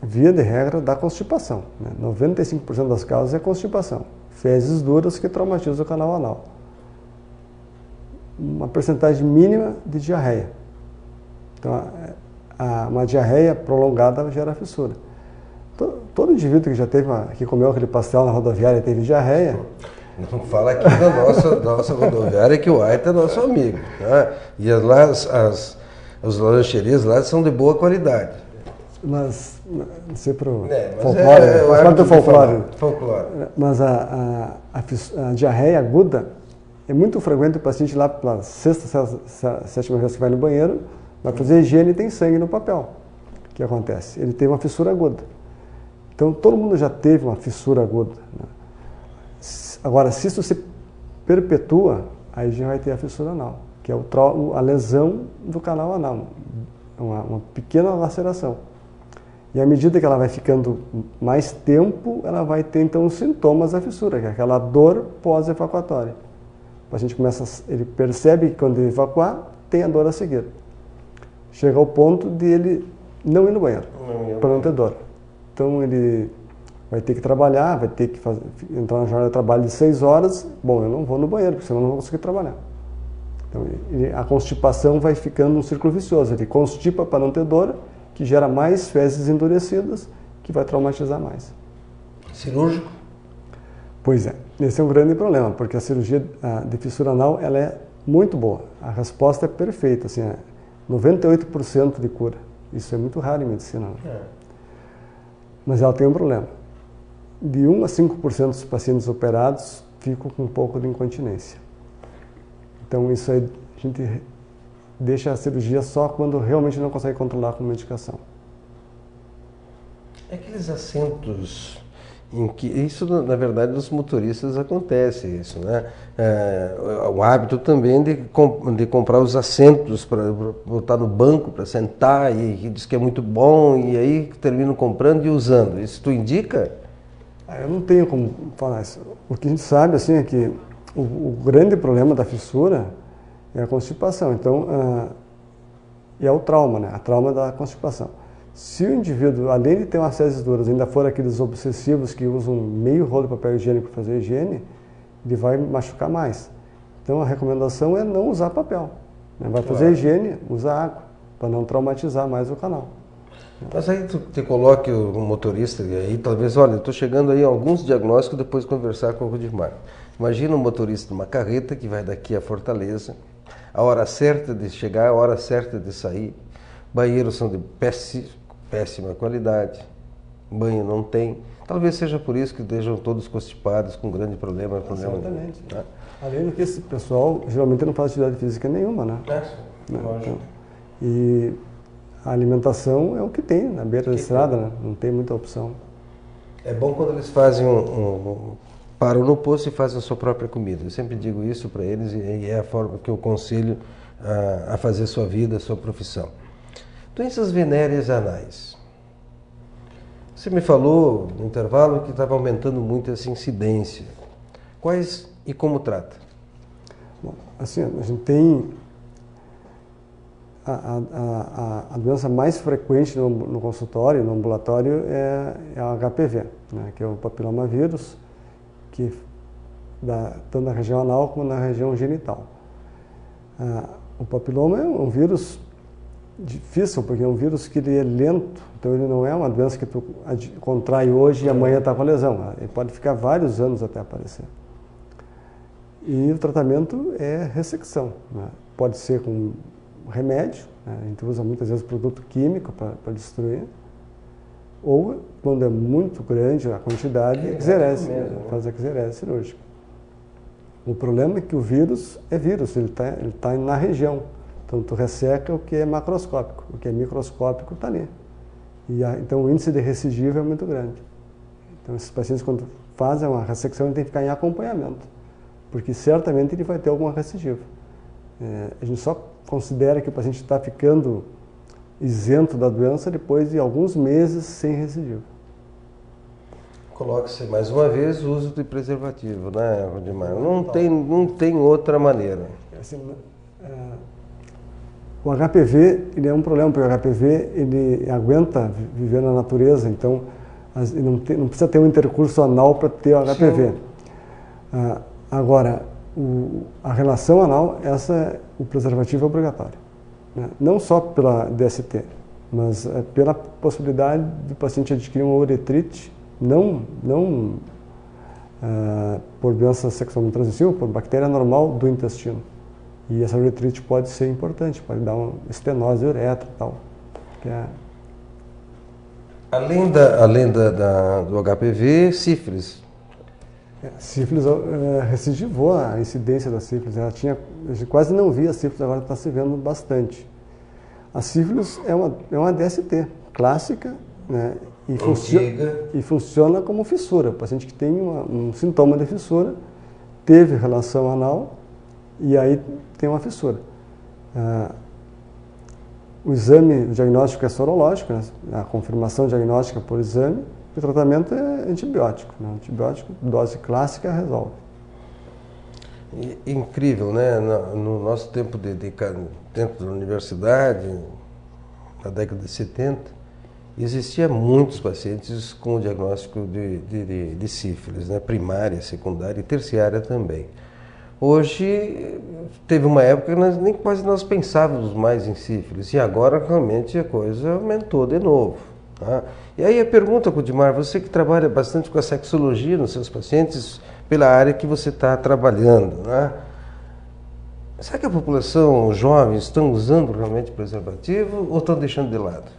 via de regra da constipação, né? 95% das causas é constipação, fezes duras que traumatizam o canal anal. Uma percentagem mínima de diarreia. Então, uma diarreia prolongada gera fissura. Todo indivíduo que já que comeu aquele pastel na rodoviária e teve diarreia... Não fala aqui da nossa rodoviária que o Aita é nosso amigo. Tá? E lá as lancherias lá são de boa qualidade. Mas, não sei para o folclore. Mas a diarreia aguda é muito frequente o paciente lá pela sexta, sétima vez que vai no banheiro, vai fazer higiene e tem sangue no papel. O que acontece? Ele tem uma fissura aguda. Então, todo mundo já teve uma fissura aguda, né? Agora, se isso se perpetua, aí já vai ter a fissura anal, que é a lesão do canal anal, uma pequena laceração. E à medida que ela vai ficando mais tempo, ela vai ter então os sintomas da fissura, que é aquela dor pós-evacuatória. O paciente ele percebe que quando ele evacuar, tem a dor a seguir. Chega ao ponto de ele não ir no banheiro, para não ter dor. Então ele vai ter que trabalhar, vai ter que entrar na jornada de trabalho de 6 horas. Bom, eu não vou no banheiro, porque senão eu não vou conseguir trabalhar. Então a constipação vai ficando um círculo vicioso. Ele constipa para não ter dor, que gera mais fezes endurecidas, que vai traumatizar mais. Cirúrgico? Pois é, esse é um grande problema, porque a cirurgia de fissura anal ela é muito boa. A resposta é perfeita, assim, 98% de cura. Isso é muito raro em medicina. Né? Mas ela tem um problema. De 1 a 5% dos pacientes operados ficam com um pouco de incontinência. Então isso aí a gente deixa a cirurgia só quando realmente não consegue controlar com medicação. Aqueles assentos em que isso na verdade nos motoristas acontece isso, né? O hábito também de comprar os assentos para botar no banco para sentar e diz que é muito bom e aí terminam comprando e usando. Isso tu indica? Eu não tenho como falar isso. O que a gente sabe assim é que o grande problema da fissura é a constipação. Então, é o trauma, né? A trauma da constipação. Se o indivíduo, além de ter umas fezes duras, ainda for aqueles obsessivos que usam meio rolo de papel higiênico para fazer higiene, ele vai machucar mais. Então, a recomendação é não usar papel, né? Vai fazer higiene, usa água, para não traumatizar mais o canal. Mas aí tu te coloque o motorista, e aí talvez, olha, eu estou chegando aí a alguns diagnósticos depois de conversar com o Rudimar. Imagina um motorista de uma carreta que vai daqui a Fortaleza, a hora certa de chegar, a hora certa de sair, banheiros são de péssima qualidade, banho não tem. Talvez seja por isso que estejam todos constipados, com grande problema. Exatamente. Né? Além do que esse pessoal geralmente não faz atividade física nenhuma, né? Lógico. Então, e a alimentação é o que tem na beira da estrada, né? Não tem muita opção. É bom quando eles fazem param no posto e fazem a sua própria comida. Eu sempre digo isso para eles e é a forma que eu aconselho a fazer sua vida, a sua profissão. Doenças venéreas anais. Você me falou no intervalo que estava aumentando muito essa incidência. Quais e como trata? Bom, assim, a gente tem a doença mais frequente no consultório, no ambulatório, é a HPV, né, que é o papilomavírus, que dá tanto na região anal como na região genital. O papiloma é um vírus difícil, porque é um vírus que ele é lento, então ele não é uma doença que tu contrai hoje e amanhã está com a lesão. Ele pode ficar vários anos até aparecer. E o tratamento é ressecção, né? Pode ser com remédio, né? A gente usa muitas vezes produto químico para destruir, ou quando é muito grande a quantidade, exerese, faz a exerese cirúrgica. O problema é que o vírus é vírus, ele tá na região. Então, tu resseca o que é macroscópico, o que é microscópico está ali. Então, o índice de recidiva é muito grande. Então, esses pacientes, quando fazem uma ressecção, ele tem que ficar em acompanhamento, porque certamente ele vai ter alguma recidiva. A gente só considera que o paciente está ficando isento da doença depois de alguns meses sem recidiva. Coloque-se mais uma vez o uso de preservativo, né, Rodimar? Não tem outra maneira. Assim, o HPV ele é um problema, porque o HPV ele aguenta viver na natureza, então não precisa ter um intercurso anal para ter o HPV. Agora, a relação anal, o preservativo é obrigatório. Né? Não só pela DST, mas pela possibilidade do paciente adquirir uma uretrite, não por doença sexualmente transmissível, por bactéria normal do intestino. E essa uretrite pode ser importante, pode dar uma estenose de uretra e tal. Além do HPV, sífilis. Sífilis recidivou a incidência da sífilis. A gente quase não via a sífilis, agora está se vendo bastante. A sífilis é uma DST clássica, né, e funciona como fissura. O paciente que tem um sintoma de fissura, teve relação anal e aí tem uma fissura. O exame diagnóstico é sorológico, né, a confirmação diagnóstica por exame. O tratamento é antibiótico. Né? Antibiótico, dose clássica, resolve. Incrível, né? No nosso tempo dentro da universidade, na década de 70, existia muitos pacientes com o diagnóstico de sífilis, né? Primária, secundária e terciária também. Hoje, teve uma época que nem quase nós pensávamos mais em sífilis, e agora realmente a coisa aumentou de novo. Tá? E aí a pergunta, Rodimar, você que trabalha bastante com a sexologia nos seus pacientes, pela área que você está trabalhando, né? Será que a população, os jovens, estão usando realmente preservativo ou estão deixando de lado?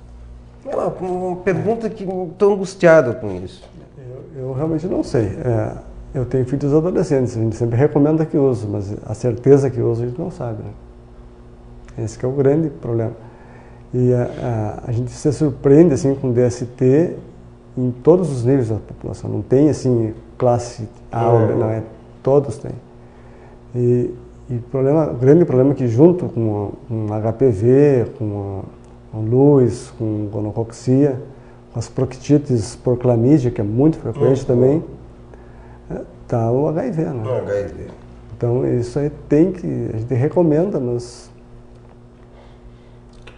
É uma pergunta que estou angustiado com isso. Eu realmente não sei. Eu tenho filhos adolescentes, a gente sempre recomenda que use, mas a certeza que usa a gente não sabe. Né? Esse que é o grande problema. E a gente se surpreende assim, com DST em todos os níveis da população. Não tem assim classe A, não, todos têm. E o grande problema é que junto com HPV, com luz, com gonococcia, com as proctites por clamídia, que é muito frequente também, está o HIV. Né? O HIV. Então isso aí a gente recomenda, mas...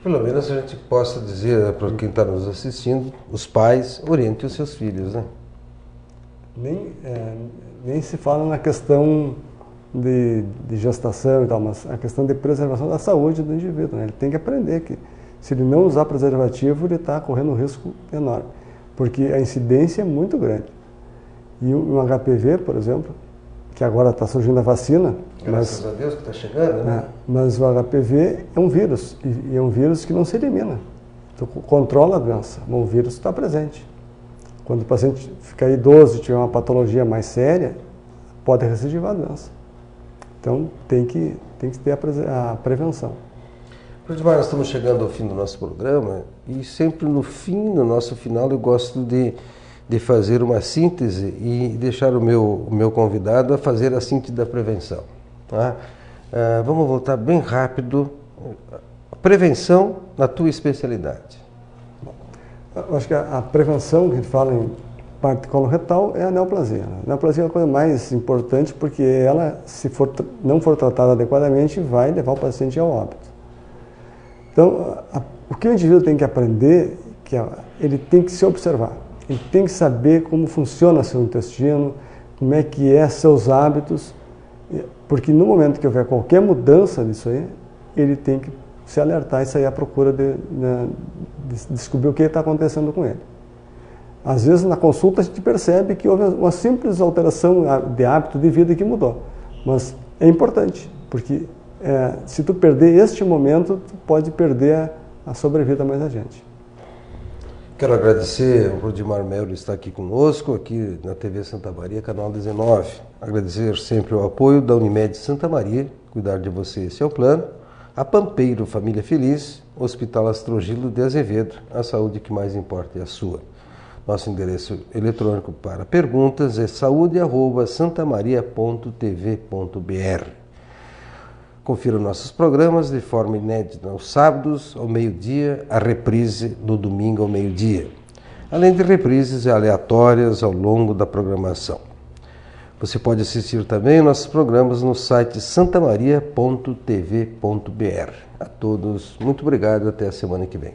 Pelo menos a gente possa dizer para quem está nos assistindo, os pais orientem os seus filhos, né? Nem se fala na questão de gestação e tal, mas a questão de preservação da saúde do indivíduo, né? Ele tem que aprender que se ele não usar preservativo, ele está correndo um risco enorme, porque a incidência é muito grande. E um HPV, por exemplo, que agora está surgindo a vacina... Graças a Deus que está chegando, né? Mas o HPV é um vírus, e é um vírus que não se elimina. Tu controla a doença, mas o vírus está presente. Quando o paciente ficar idoso e tiver uma patologia mais séria, pode recidivar a doença. Então, tem que ter a prevenção. Rodimar, nós estamos chegando ao fim do nosso programa, e sempre no nosso final, eu gosto de fazer uma síntese e deixar o meu convidado a fazer a síntese da prevenção. Tá? Vamos voltar bem rápido. Prevenção na tua especialidade. Eu acho que a prevenção que a gente fala em parte coloretal é a neoplasia. Né? A neoplasia é a coisa mais importante porque ela, se não for tratada adequadamente, vai levar o paciente ao óbito. Então, o que o indivíduo tem que aprender, ele tem que se observar. Ele tem que saber como funciona seu intestino, como é que seus hábitos, porque no momento que houver qualquer mudança disso aí, ele tem que se alertar e sair à procura de descobrir o que está acontecendo com ele. Às vezes na consulta a gente percebe que houve uma simples alteração de hábito de vida que mudou, mas é importante, porque se tu perder este momento, tu pode perder a sobrevida mais adiante. Quero agradecer o Rodimar Mello estar aqui conosco, aqui na TV Santa Maria, canal 19. Agradecer sempre o apoio da Unimed Santa Maria, cuidar de você, esse é o plano. A Pampeiro Família Feliz, Hospital Astrogildo de Azevedo, a saúde que mais importa é a sua. Nosso endereço eletrônico para perguntas é saude@santamaria.tv.br. Confira nossos programas de forma inédita aos sábados ao meio-dia, a reprise no domingo ao meio-dia, além de reprises aleatórias ao longo da programação. Você pode assistir também nossos programas no site santamaria.tv.br. A todos, muito obrigado, até a semana que vem.